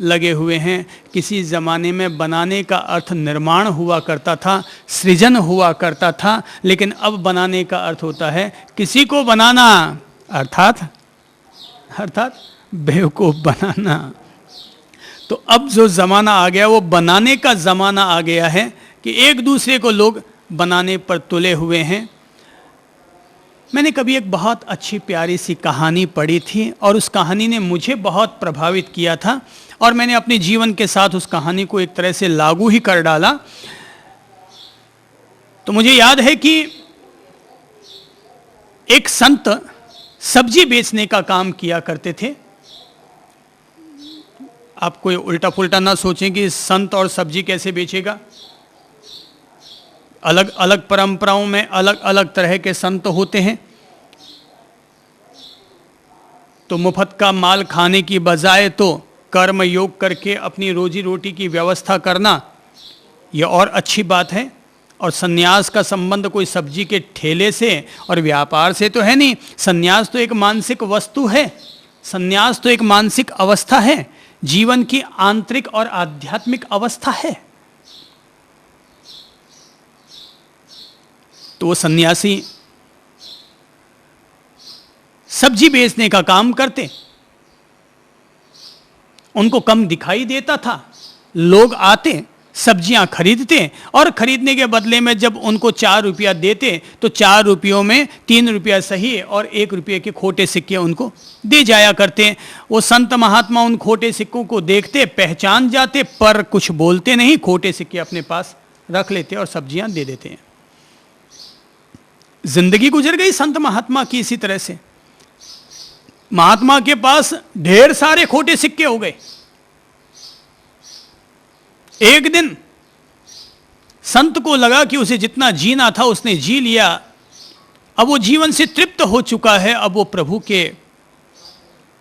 लगे हुए हैं। किसी ज़माने में बनाने का अर्थ निर्माण हुआ करता था, सृजन हुआ करता था, लेकिन अब बनाने का अर्थ होता है किसी को बनाना, अर्थात बेवकूफ़ बनाना। तो अब जो ज़माना आ गया वो बनाने का ज़माना आ गया है कि एक दूसरे को लोग बनाने पर तुले हुए हैं। मैंने कभी एक बहुत अच्छी प्यारी सी कहानी पढ़ी थी और उस कहानी ने मुझे बहुत प्रभावित किया था और मैंने अपने जीवन के साथ उस कहानी को एक तरह से लागू ही कर डाला। तो मुझे याद है कि एक संत सब्जी बेचने का काम किया करते थे। आप कोई उल्टा पुल्टा ना सोचें कि संत और सब्जी कैसे बेचेगा। अलग अलग परंपराओं में अलग अलग तरह के संत होते हैं। तो मुफ्त का माल खाने की बजाय तो कर्म योग करके अपनी रोजी रोटी की व्यवस्था करना यह और अच्छी बात है। और सन्यास का संबंध कोई सब्जी के ठेले से और व्यापार से तो है नहीं। सन्यास तो एक मानसिक वस्तु है, सन्यास तो एक मानसिक अवस्था है, जीवन की आंतरिक और आध्यात्मिक अवस्था है। तो वो सन्यासी सब्जी बेचने का काम करते, उनको कम दिखाई देता था, लोग आते सब्जियां खरीदते और खरीदने के बदले में जब उनको 4 रुपया देते तो 4 रुपयों में 3 रुपया सही और 1 रुपये के खोटे सिक्के उनको दे जाया करते। वो संत महात्मा उन खोटे सिक्कों को देखते, पहचान जाते, पर कुछ बोलते नहीं, खोटे सिक्के अपने पास रख लेते और सब्जियां दे देते हैं। जिंदगी गुजर गई संत महात्मा की इसी तरह से। महात्मा के पास ढेर सारे खोटे सिक्के हो गए। एक दिन संत को लगा कि उसे जितना जीना था उसने जी लिया, अब वो जीवन से तृप्त हो चुका है, अब वो प्रभु के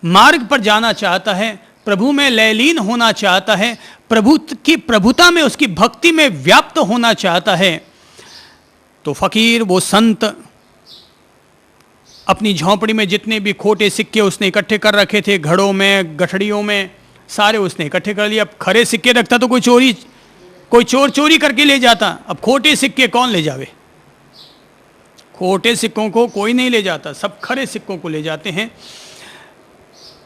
मार्ग पर जाना चाहता है, प्रभु में लयलीन होना चाहता है, प्रभु की प्रभुता में, उसकी भक्ति में व्याप्त होना चाहता है। तो फकीर, वो संत, अपनी झोंपड़ी में जितने भी खोटे सिक्के उसने इकट्ठे कर रखे थे, घड़ों में, गठड़ियों में, सारे उसने इकट्ठे कर लिए। अब खरे सिक्के रखता तो कोई चोर चोरी करके ले जाता, अब खोटे सिक्के कौन ले जावे? खोटे सिक्कों को कोई नहीं ले जाता, सब खरे सिक्कों को ले जाते हैं।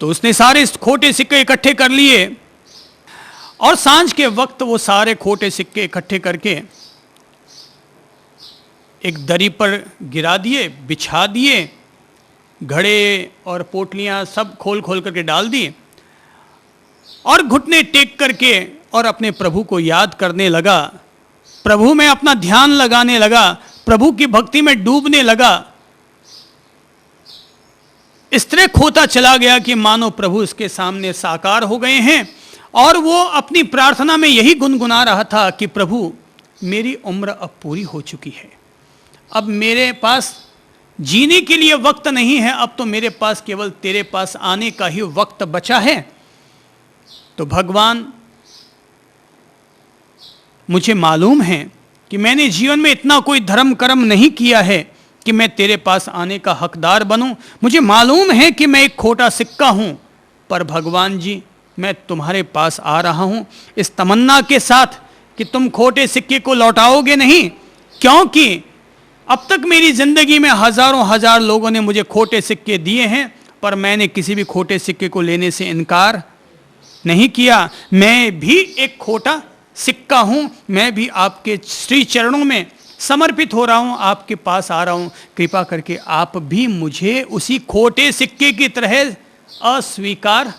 तो उसने सारे खोटे सिक्के इकट्ठे कर लिए और सांझ के वक्त वो सारे खोटे सिक्के इकट्ठे करके एक दरी पर गिरा दिए, बिछा दिए, घड़े और पोटलियां सब खोल खोल करके डाल दी और घुटने टेक करके और अपने प्रभु को याद करने लगा, प्रभु में अपना ध्यान लगाने लगा, प्रभु की भक्ति में डूबने लगा। इस तरह खोता चला गया कि मानो प्रभु उसके सामने साकार हो गए हैं और वो अपनी प्रार्थना में यही गुनगुना रहा था कि प्रभु, मेरी उम्र अब पूरी हो चुकी है, अब मेरे पास जीने के लिए वक्त नहीं है, अब तो मेरे पास केवल तेरे पास आने का ही वक्त बचा है। तो भगवान, मुझे मालूम है कि मैंने जीवन में इतना कोई धर्म कर्म नहीं किया है कि मैं तेरे पास आने का हकदार बनूं। मुझे मालूम है कि मैं एक खोटा सिक्का हूं, पर भगवान जी, मैं तुम्हारे पास आ रहा हूं इस तमन्ना के साथ कि तुम खोटे सिक्के को लौटाओगे नहीं, क्योंकि अब तक मेरी जिंदगी में हजारों हजार लोगों ने मुझे खोटे सिक्के दिए हैं, पर मैंने किसी भी खोटे सिक्के को लेने से इनकार नहीं किया। मैं भी एक खोटा सिक्का हूं, मैं भी आपके श्री चरणों में समर्पित हो रहा हूं, आपके पास आ रहा हूं, कृपा करके आप भी मुझे उसी खोटे सिक्के की तरह अस्वीकार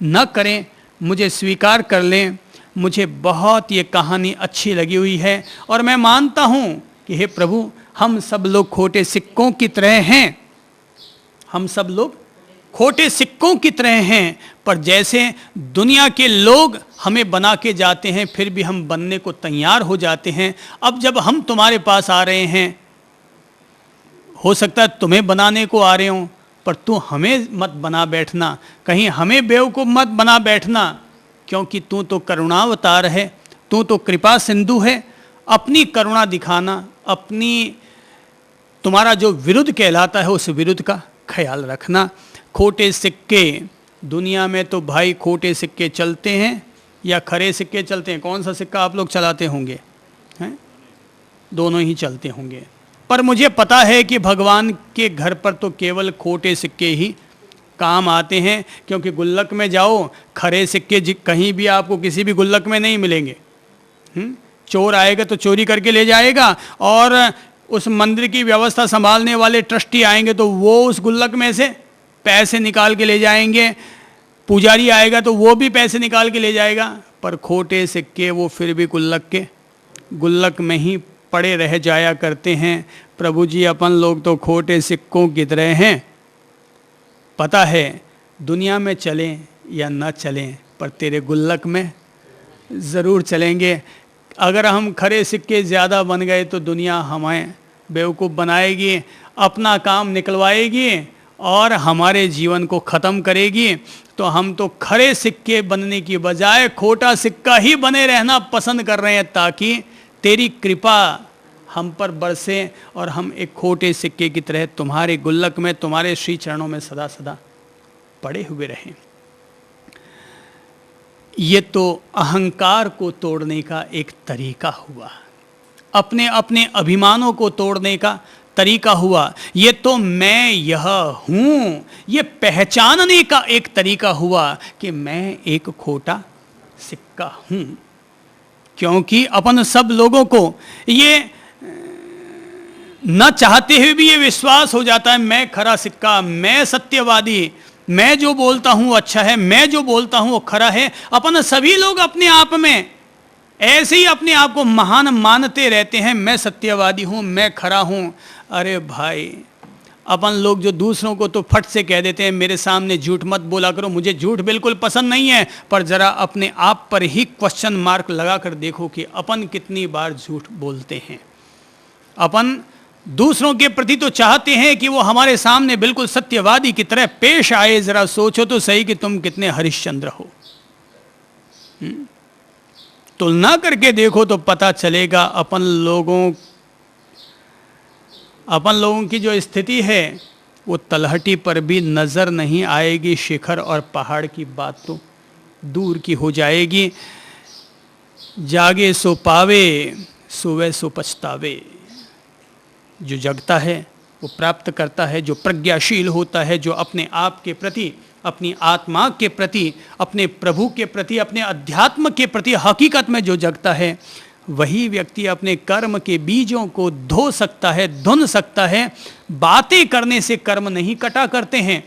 न करें, मुझे स्वीकार कर लें। मुझे बहुत ये कहानी अच्छी लगी हुई है और मैं मानता हूं कि हे प्रभु, हम सब लोग खोटे सिक्कों की तरह हैं, हम सब लोग खोटे सिक्कों की तरह हैं, पर जैसे दुनिया के लोग हमें बना के जाते हैं फिर भी हम बनने को तैयार हो जाते हैं। अब जब हम तुम्हारे पास आ रहे हैं, हो सकता है तुम्हें बनाने को आ रहे हों, पर तू हमें मत बना बैठना, कहीं हमें बेवकूफ़ मत बना बैठना, क्योंकि तू तो करुणावतार है, तू तो कृपा सिंधु है। अपनी करुणा दिखाना, अपनी तुम्हारा जो विरुद्ध कहलाता है उस विरुद्ध का ख्याल रखना। खोटे सिक्के, दुनिया में तो भाई खोटे सिक्के चलते हैं या खरे सिक्के चलते हैं? कौन सा सिक्का आप लोग चलाते होंगे? हैं? दोनों ही चलते होंगे। पर मुझे पता है कि भगवान के घर पर तो केवल खोटे सिक्के ही काम आते हैं, क्योंकि गुल्लक में जाओ, खरे सिक्के कहीं भी आपको किसी भी गुल्लक में नहीं मिलेंगे। चोर आएगा तो चोरी करके ले जाएगा, और उस मंदिर की व्यवस्था संभालने वाले ट्रस्टी आएंगे तो वो उस गुल्लक में से पैसे निकाल के ले जाएंगे, पुजारी आएगा तो वो भी पैसे निकाल के ले जाएगा, पर खोटे सिक्के वो फिर भी गुल्लक में ही पड़े रह जाया करते हैं। प्रभु जी, अपन लोग तो खोटे सिक्कों की तरह हैं। पता है दुनिया में चलें या न चलें, पर तेरे गुल्लक में ज़रूर चलेंगे। अगर हम खरे सिक्के ज़्यादा बन गए तो दुनिया हमें बेवकूफ़ बनाएगी, अपना काम निकलवाएगी और हमारे जीवन को ख़त्म करेगी, तो हम तो खरे सिक्के बनने की बजाय खोटा सिक्का ही बने रहना पसंद कर रहे हैं, ताकि तेरी कृपा हम पर बरसे और हम एक खोटे सिक्के की तरह तुम्हारे गुल्लक में, तुम्हारे श्री चरणों में सदा सदा पड़े हुए रहें। ये तो अहंकार को तोड़ने का एक तरीका हुआ, अपने अपने अभिमानों को तोड़ने का तरीका हुआ। ये तो मैं यह हूँ, ये पहचानने का एक तरीका हुआ कि मैं एक खोटा सिक्का हूँ। क्योंकि अपन सब लोगों को ये न चाहते हुए भी ये विश्वास हो जाता है, मैं खरा सिक्का, मैं सत्यवादी, मैं जो बोलता हूँ अच्छा है, मैं जो बोलता हूँ वो खरा है। अपन सभी लोग अपने आप में ऐसे ही अपने आप को महान मानते रहते हैं, मैं सत्यवादी हूँ, मैं खरा हूँ। अरे भाई, अपन लोग जो दूसरों को तो फट से कह देते हैं मेरे सामने झूठ मत बोला करो, मुझे झूठ बिल्कुल पसंद नहीं है, पर ज़रा अपने आप पर ही क्वेश्चन मार्क लगा कर देखो कि अपन कितनी बार झूठ बोलते हैं। अपन दूसरों के प्रति तो चाहते हैं कि वो हमारे सामने बिल्कुल सत्यवादी की तरह पेश आए, ज़रा सोचो तो सही कि तुम कितने हरिश्चंद्र हो। तुलना करके देखो तो पता चलेगा अपन लोगों की जो स्थिति है वो तलहटी पर भी नज़र नहीं आएगी। शिखर और पहाड़ की बात तो दूर की हो जाएगी। जागे सो पावे, सोवे सो पछतावे। जो जगता है वो प्राप्त करता है, जो प्रज्ञाशील होता है, जो अपने आप के प्रति, अपनी आत्मा के प्रति, अपने प्रभु के प्रति, अपने अध्यात्म के प्रति हकीकत में जो जगता है, वही व्यक्ति अपने कर्म के बीजों को धो सकता है, धुन सकता है। बातें करने से कर्म नहीं कटा करते हैं,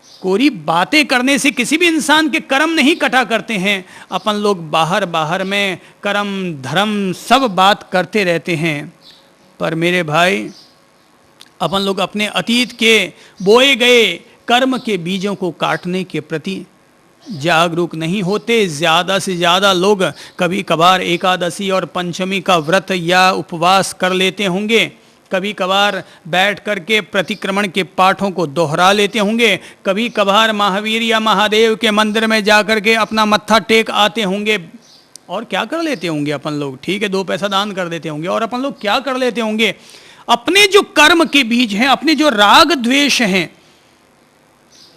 कोरी बातें करने से किसी भी इंसान के कर्म नहीं कटा करते हैं। अपन लोग बाहर बाहर में कर्म धर्म सब बात करते रहते हैं, पर मेरे भाई अपन लोग अपने अतीत के बोए गए कर्म के बीजों को काटने के प्रति जागरूक नहीं होते। ज़्यादा से ज़्यादा लोग कभी कभार एकादशी और पंचमी का व्रत या उपवास कर लेते होंगे, कभी कभार बैठ करके प्रतिक्रमण के पाठों को दोहरा लेते होंगे, कभी कभार महावीर या महादेव के मंदिर में जा कर के अपना मत्था टेक आते होंगे। और क्या कर लेते होंगे अपन लोग? ठीक है, 2 पैसा दान कर देते होंगे। और अपन लोग क्या कर लेते होंगे? अपने जो कर्म के बीज हैं, अपने जो राग द्वेष हैं,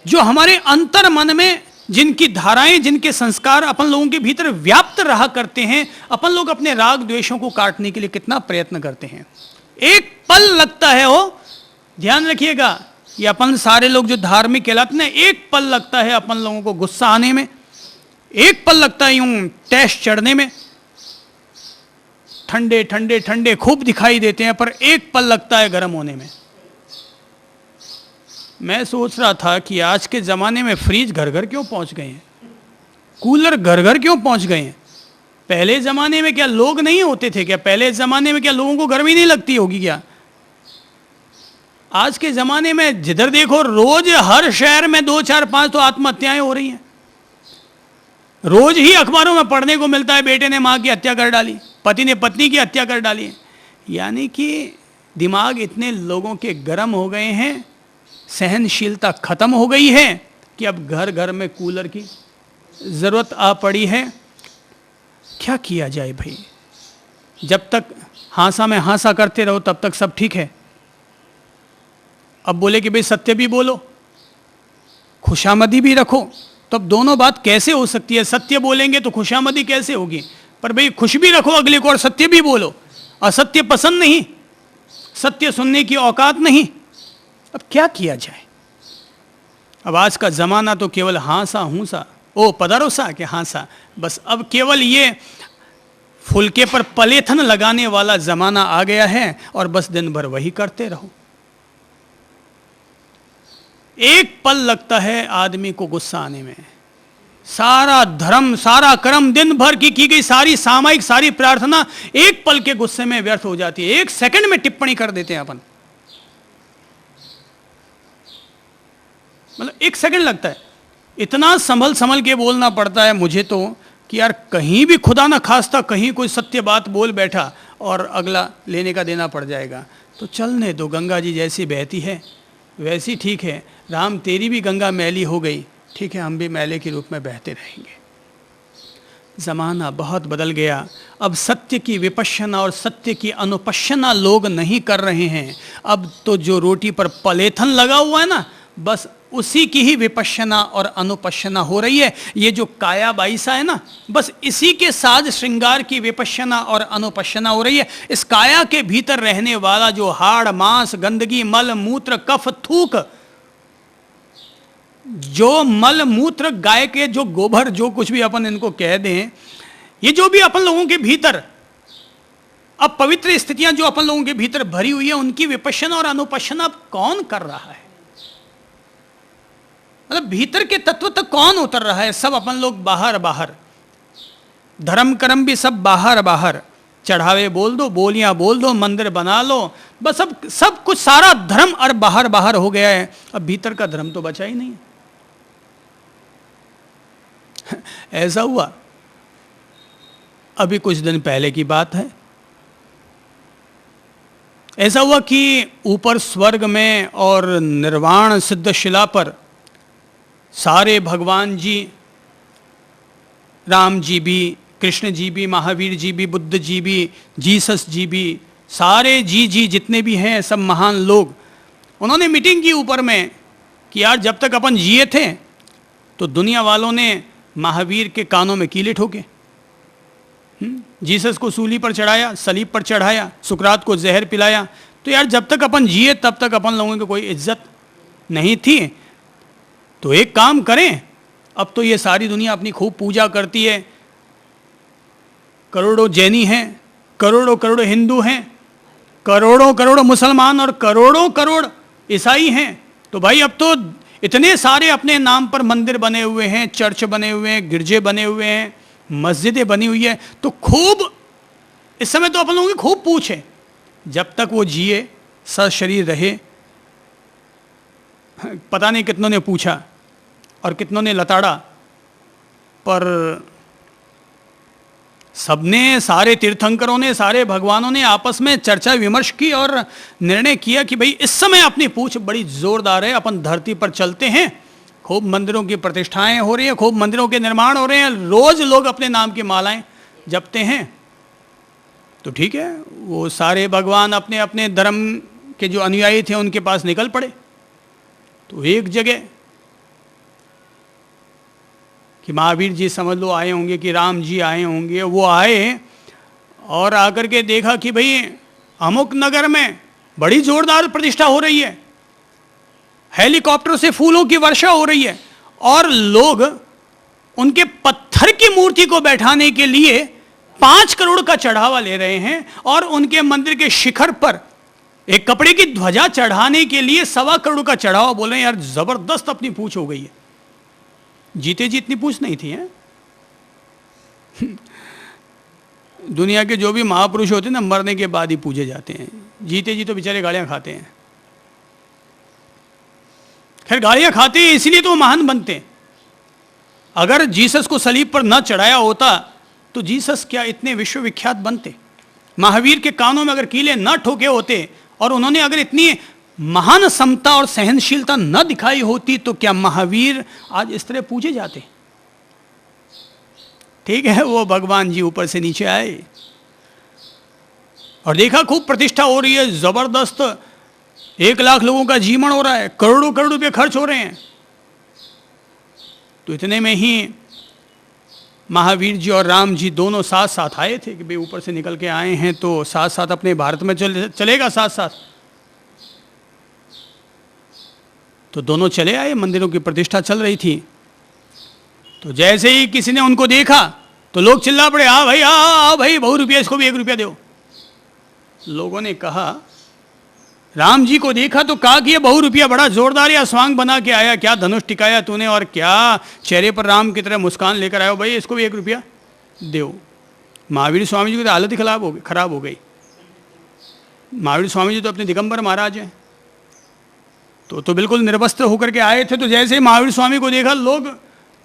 जो हमारे अंतर मन में जिनकी धाराएं, जिनके संस्कार अपन लोगों के भीतर व्याप्त रहा करते हैं, अपन लोग अपने राग द्वेषों को काटने के लिए कितना प्रयत्न करते हैं। एक पल लगता है, हो ध्यान रखिएगा, ये अपन सारे लोग जो धार्मिक कहलाते हैं, एक पल लगता है अपन लोगों को गुस्सा आने में, एक पल लगता है यूं टैश चढ़ने में। ठंडे ठंडे ठंडे खूब दिखाई देते हैं, पर एक पल लगता है गर्म होने में। मैं सोच रहा था कि आज के ज़माने में फ्रिज घर घर क्यों पहुंच गए हैं, कूलर घर घर क्यों पहुंच गए हैं। पहले ज़माने में क्या लोग नहीं होते थे क्या? पहले ज़माने में क्या लोगों को गर्मी नहीं लगती होगी क्या? आज के ज़माने में जिधर देखो रोज हर शहर में 2 4 5 तो आत्महत्याएं हो रही हैं। रोज ही अखबारों में पढ़ने को मिलता है, बेटे ने माँ की हत्या कर डाली, पति ने पत्नी की हत्या कर डाली। यानी कि दिमाग इतने लोगों के गर्म हो गए हैं, सहनशीलता खत्म हो गई है कि अब घर घर में कूलर की ज़रूरत आ पड़ी है। क्या किया जाए भाई? जब तक हांसा में हांसा करते रहो तब तक सब ठीक है। अब बोले कि भाई सत्य भी बोलो, खुशामदी भी रखो, तो अब दोनों बात कैसे हो सकती है? सत्य बोलेंगे तो खुशामदी कैसे होगी? पर भाई खुश भी रखो अगले को और सत्य भी बोलो। असत्य पसंद नहीं, सत्य सुनने की औकात नहीं। अब क्या किया जाए? अब आज का ज़माना तो केवल हांसा हूंसा, ओ पदारोसा के हांसा, बस अब केवल ये फुलके पर पलेथन लगाने वाला ज़माना आ गया है, और बस दिन भर वही करते रहो। एक पल लगता है आदमी को गुस्सा आने में। सारा धर्म, सारा कर्म, दिन भर की गई सारी सामायिक, सारी प्रार्थना एक पल के गुस्से में व्यर्थ हो जाती है। 1 सेकंड में टिप्पणी कर देते हैं अपन, मतलब 1 सेकंड लगता है। इतना संभल के बोलना पड़ता है मुझे तो कि यार कहीं भी खुदा ना खास्ता कहीं कोई सत्य बात बोल बैठा और अगला लेने का देना पड़ जाएगा, तो चलने दो, गंगा जी जैसी बहती है वैसी ठीक है राम, तेरी भी गंगा मैली हो गई, ठीक है हम भी मैले के रूप में बहते रहेंगे। ज़माना बहुत बदल गया। अब सत्य की विपश्यना और सत्य की अनुपश्यना लोग नहीं कर रहे हैं। अब तो जो रोटी पर पलेथन लगा हुआ है ना, बस उसी की ही विपश्यना और अनुपश्यना हो रही है। ये जो काया बाईसा है ना, बस इसी के साज श्रृंगार की विपश्यना और अनुपश्यना हो रही है। इस काया के भीतर रहने वाला जो हाड़ मांस गंदगी मल मूत्र कफ थूक, जो मल मूत्र गाय के जो गोबर जो कुछ भी अपन इनको कह दें, ये जो भी अपन लोगों के भीतर अब पवित्र स्थितियां जो अपन लोगों के भीतर भरी हुई है, उनकी विपश्यना और अनुपश्यना अब कौन कर रहा है? मतलब भीतर के तत्व तक कौन उतर रहा है? सब अपन लोग बाहर बाहर, धर्म कर्म भी सब बाहर बाहर, चढ़ावे बोल दो, बोलियां बोल दो, मंदिर बना लो, बस अब सब कुछ सारा धर्म और बाहर बाहर हो गया है। अब भीतर का धर्म तो बचा ही नहीं। ऐसा हुआ अभी कुछ दिन पहले की बात है, ऐसा हुआ कि ऊपर स्वर्ग में और निर्वाण सिद्ध शिला पर सारे भगवान जी, राम जी भी, कृष्ण जी भी, महावीर जी भी, बुद्ध जी भी, जीसस जी भी, सारे जी जितने भी हैं सब महान लोग, उन्होंने मीटिंग की ऊपर में कि यार जब तक अपन जिए थे तो दुनिया वालों ने महावीर के कानों में कीले ठोके, जीसस को सूली पर चढ़ाया, सलीब पर चढ़ाया, सुकरात को जहर पिलाया। तो यार जब तक अपन जिए तब तक अपन लोगों की कोई इज्जत नहीं थी। तो एक काम करें, अब तो ये सारी दुनिया अपनी खूब पूजा करती है, करोड़ों जैनी हैं, करोड़ों करोड़ हिंदू हैं, करोड़ों करोड़ मुसलमान और करोड़ों करोड़ ईसाई हैं। तो भाई अब तो इतने सारे अपने नाम पर मंदिर बने हुए हैं, चर्च बने हुए हैं, गिरजे बने हुए हैं, मस्जिदें बनी हुई है, तो खूब इस समय तो अपन लोगों की खूब पूछ है। जब तक वो जिए सशरीर रहे, पता नहीं कितनों ने पूछा और कितनों ने लताड़ा, पर सबने, सारे तीर्थंकरों ने, सारे भगवानों ने आपस में चर्चा विमर्श की और निर्णय किया कि भाई इस समय अपनी पूछ बड़ी जोरदार है, अपन धरती पर चलते हैं, खूब मंदिरों की प्रतिष्ठाएं हो रही हैं, खूब मंदिरों के निर्माण हो रहे हैं, रोज लोग अपने नाम की मालाएं जपते हैं। तो ठीक है, वो सारे भगवान अपने अपने धर्म के जो अनुयायी थे उनके पास निकल पड़े। तो एक जगह कि महावीर जी समझ लो आए होंगे, कि राम जी आए होंगे, वो आए और आकर के देखा कि भाई अमुक नगर में बड़ी जोरदार प्रतिष्ठा हो रही है, हेलीकॉप्टर से फूलों की वर्षा हो रही है और लोग उनके पत्थर की मूर्ति को बैठाने के लिए 5 करोड़ का चढ़ावा ले रहे हैं और उनके मंदिर के शिखर पर एक कपड़े की ध्वजा चढ़ाने के लिए 1.25 करोड़ का चढ़ावा। बोल रहे हैं यार जबरदस्त अपनी पूछ हो गई है। जीते जी इतनी पूछ नहीं थी है? दुनिया के जो भी महापुरुष होते हैं ना, मरने के बाद ही पूजे जाते हैं, जीते जी तो बेचारे गालियां खाते हैं। खैर गालियां खाते हैं इसलिए तो महान बनते हैं। अगर जीसस को सलीब पर न चढ़ाया होता तो जीसस क्या इतने विश्वविख्यात बनते? महावीर के कानों में अगर कीले न ठोके होते और उन्होंने अगर इतनी महान समता और सहनशीलता न दिखाई होती तो क्या महावीर आज इस तरह पूजे जाते? ठीक है, वो भगवान जी ऊपर से नीचे आए और देखा खूब प्रतिष्ठा हो रही है, जबरदस्त 1 लाख लोगों का जीवन हो रहा है, करोड़ों करोड़ रुपए खर्च हो रहे हैं। तो इतने में ही महावीर जी और राम जी दोनों साथ साथ आए थे कि भाई ऊपर से निकल के आए हैं तो साथ साथ अपने भारत में चलेगा साथ साथ। तो दोनों चले आए, मंदिरों की प्रतिष्ठा चल रही थी। तो जैसे ही किसी ने उनको देखा तो लोग चिल्ला पड़े, आ भाई आ भाई, बहु रुपया, इसको भी 1 रुपया दो। लोगों ने कहा, राम जी को देखा तो कहा कि ये बहु रुपया बड़ा जोरदार या स्वांग बना के आया, क्या धनुष टिकाया तूने और क्या चेहरे पर राम की तरह मुस्कान लेकर आया, भाई इसको भी 1 रुपया दो। महावीर स्वामी जी की तो हालत ही खराब हो गई। महावीर स्वामी जी तो अपने दिगंबर महाराज हैं, तो बिल्कुल निर्वस्त्र होकर के आए थे। तो जैसे ही महावीर स्वामी को देखा लोग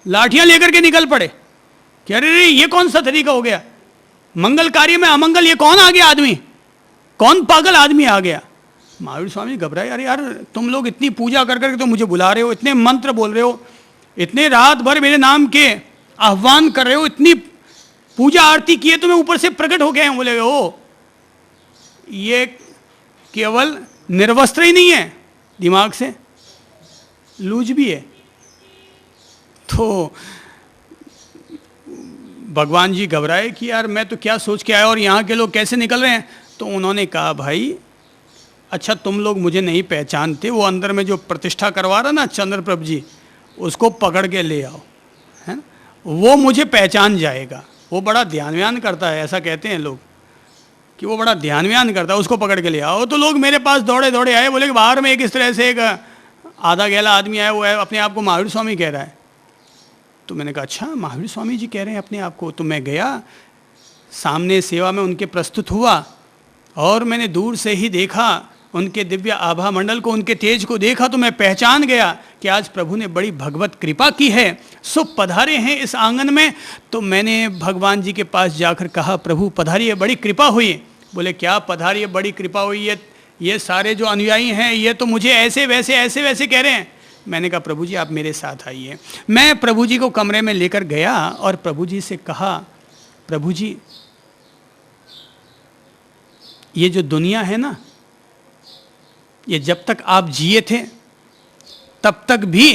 लाठियां लेकर के निकल पड़े कि अरे ये कौन सा तरीका हो गया, मंगल कार्य में अमंगल, ये कौन आ गया आदमी, कौन पागल आदमी आ गया। महावीर स्वामी घबराए, अरे यार तुम लोग इतनी पूजा कर करके तो मुझे बुला रहे हो, इतने मंत्र बोल रहे हो, इतने रात भर मेरे नाम के आह्वान कर रहे हो, इतनी पूजा आरती किए तो मैं ऊपर से प्रकट हो गया हूं। बोले ओ, ये केवल निर्वस्त्र ही नहीं है, दिमाग से लूज भी है। तो भगवान जी घबराए कि यार मैं तो क्या सोच के आया और यहाँ के लोग कैसे निकल रहे हैं। तो उन्होंने कहा भाई अच्छा तुम लोग मुझे नहीं पहचानते, वो अंदर में जो प्रतिष्ठा करवा रहा ना चंद्रप्रभ जी, उसको पकड़ के ले आओ, है ना, वो मुझे पहचान जाएगा। वो बड़ा ध्यान व्यान करता है, ऐसा कहते हैं लोग कि वो बड़ा ध्यान व्यान करता है, उसको पकड़ के ले आओ। तो लोग मेरे पास दौड़े दौड़े आए, बोले कि बाहर में एक इस तरह से एक आधा गैला आदमी आया, वो है अपने आप को महावीर स्वामी कह रहा है। तो मैंने कहा अच्छा महावीर स्वामी जी कह रहे हैं अपने आप को। तो मैं गया सामने सेवा में उनके प्रस्तुत हुआ और मैंने दूर से ही देखा उनके दिव्य आभा मंडल को, उनके तेज को देखा तो मैं पहचान गया कि आज प्रभु ने बड़ी भगवत कृपा की है, सो पधारे हैं इस आंगन में। तो मैंने भगवान जी के पास जाकर कहा प्रभु पधारिए, बड़ी कृपा हुई। बोले क्या पधारिए, बड़ी कृपा हुई है, ये सारे जो अनुयायी हैं ये तो मुझे ऐसे वैसे कह रहे हैं। मैंने कहा प्रभु जी आप मेरे साथ आइए। मैं प्रभु जी को कमरे में लेकर गया और प्रभु जी से कहा प्रभु जी ये जो दुनिया है ना, ये जब तक आप जिए थे तब तक भी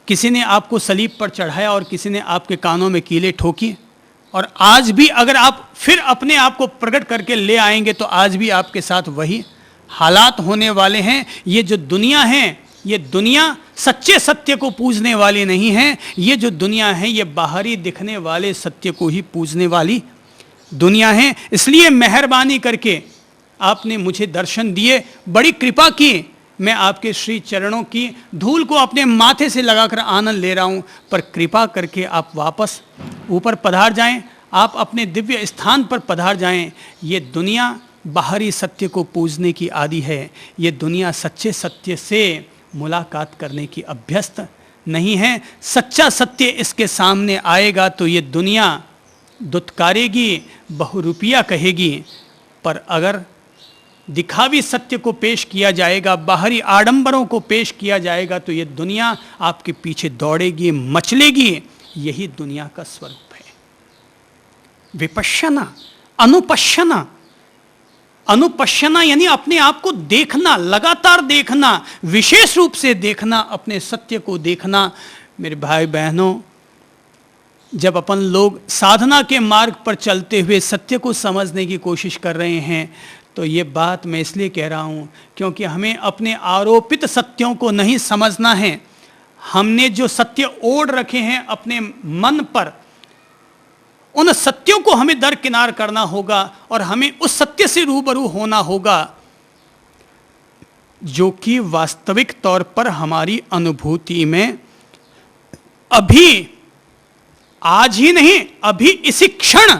किसी ने आपको सलीब पर चढ़ाया और किसी ने आपके कानों में कीले ठोकी, और आज भी अगर आप फिर अपने आप को प्रकट करके ले आएंगे तो आज भी आपके साथ वही हालात होने वाले हैं। ये जो दुनिया है, ये दुनिया सच्चे सत्य को पूजने वाली नहीं है। ये जो दुनिया है ये बाहरी दिखने वाले सत्य को ही पूजने वाली दुनिया है। इसलिए मेहरबानी करके आपने मुझे दर्शन दिए, बड़ी कृपा की। मैं आपके श्री चरणों की धूल को अपने माथे से लगाकर आनंद ले रहा हूँ, पर कृपा करके आप वापस ऊपर पधार जाएं, आप अपने दिव्य स्थान पर पधार जाएं। ये दुनिया बाहरी सत्य को पूजने की आदी है, ये दुनिया सच्चे सत्य से मुलाकात करने की अभ्यस्त नहीं है। सच्चा सत्य इसके सामने आएगा तो ये दुनिया दुत्कारेगी, बहुरूपिया कहेगी, पर अगर दिखावी सत्य को पेश किया जाएगा, बाहरी आडंबरों को पेश किया जाएगा तो ये दुनिया आपके पीछे दौड़ेगी, मचलेगी। यही दुनिया का स्वरूप है। विपश्यना, अनुपश्यना, अनुपश्यना यानी अपने आप को देखना, लगातार देखना, विशेष रूप से देखना, अपने सत्य को देखना। मेरे भाई बहनों, जब अपन लोग साधना के मार्ग पर चलते हुए सत्य को समझने की कोशिश कर रहे हैं तो ये बात मैं इसलिए कह रहा हूँ क्योंकि हमें अपने आरोपित सत्यों को नहीं समझना है। हमने जो सत्य ओढ़ रखे हैं अपने मन पर, उन सत्यों को हमें दरकिनार करना होगा और हमें उस सत्य से रूबरू होना होगा जो कि वास्तविक तौर पर हमारी अनुभूति में अभी, आज ही नहीं, अभी इसी क्षण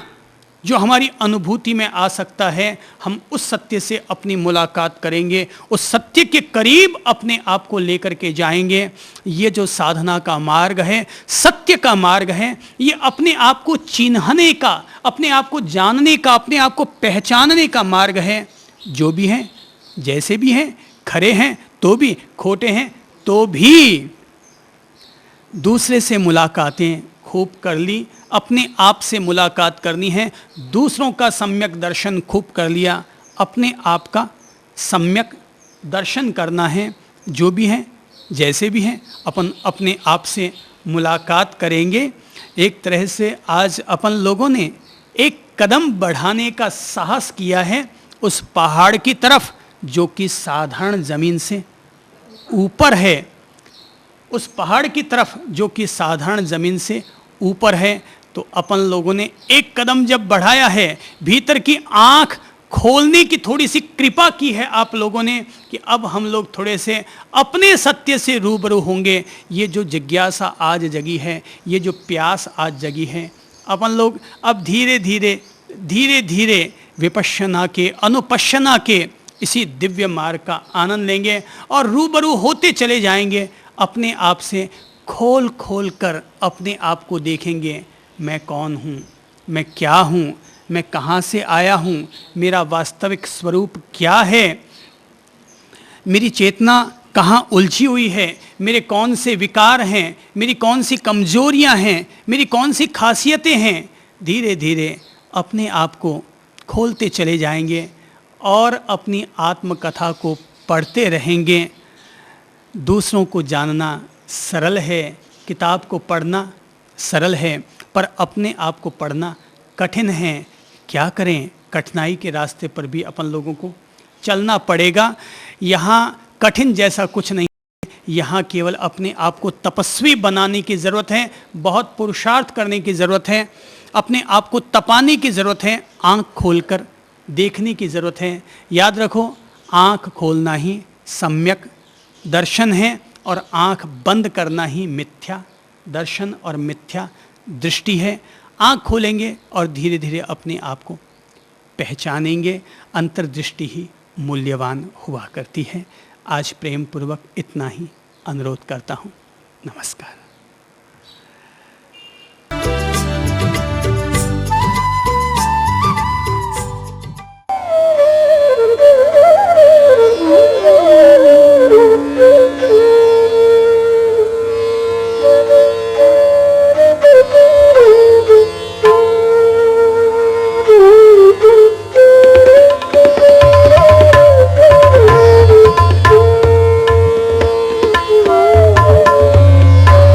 जो हमारी अनुभूति में आ सकता है, हम उस सत्य से अपनी मुलाकात करेंगे, उस सत्य के करीब अपने आप को लेकर के जाएंगे। ये जो साधना का मार्ग है, सत्य का मार्ग है, ये अपने आप को चिन्हने का, अपने आप को जानने का, अपने आप को पहचानने का मार्ग है। जो भी हैं, जैसे भी हैं, खरे हैं तो भी, खोटे हैं तो भी। दूसरे से मुलाकातें खूब कर ली, अपने आप से मुलाकात करनी है, दूसरों का सम्यक दर्शन खूब कर लिया, अपने आप का सम्यक दर्शन करना है। जो भी हैं, जैसे भी हैं, अपन अपने आप से मुलाकात करेंगे। एक तरह से आज अपन लोगों ने एक कदम बढ़ाने का साहस किया है उस पहाड़ की तरफ जो कि साधारण ज़मीन से ऊपर है, उस पहाड़ की तरफ जो कि साधारण ज़मीन से ऊपर है। तो अपन लोगों ने एक कदम जब बढ़ाया है, भीतर की आँख खोलने की थोड़ी सी कृपा की है आप लोगों ने कि अब हम लोग थोड़े से अपने सत्य से रूबरू होंगे। ये जो जिज्ञासा आज जगी है, ये जो प्यास आज जगी है, अपन लोग अब धीरे धीरे विपश्यना के, अनुपश्यना के इसी दिव्य मार्ग का आनंद लेंगे और रूबरू होते चले जाएंगे। अपने आप से खोल खोल कर अपने आप को देखेंगे, मैं कौन हूँ, मैं क्या हूँ, मैं कहाँ से आया हूँ, मेरा वास्तविक स्वरूप क्या है, मेरी चेतना कहाँ उलझी हुई है, मेरे कौन से विकार हैं, मेरी कौन सी कमजोरियां हैं, मेरी कौन सी खासियतें हैं, धीरे धीरे अपने आप को खोलते चले जाएंगे और अपनी आत्मकथा को पढ़ते रहेंगे। दूसरों को जानना सरल है, किताब को पढ़ना सरल है, पर अपने आप को पढ़ना कठिन है। क्या करें, कठिनाई के रास्ते पर भी अपन लोगों को चलना पड़ेगा। यहाँ कठिन जैसा कुछ नहीं, यहाँ केवल अपने आप को तपस्वी बनाने की ज़रूरत है, बहुत पुरुषार्थ करने की ज़रूरत है, अपने आप को तपाने की ज़रूरत है, आँख खोलकर देखने की ज़रूरत है। याद रखो, आँख खोलना ही सम्यक दर्शन है और आँख बंद करना ही मिथ्या दर्शन और मिथ्या दृष्टि है। आँख खोलेंगे और धीरे धीरे अपने आप को पहचानेंगे। अंतर्दृष्टि ही मूल्यवान हुआ करती है। आज प्रेम पूर्वक इतना ही अनुरोध करता हूँ। नमस्कार।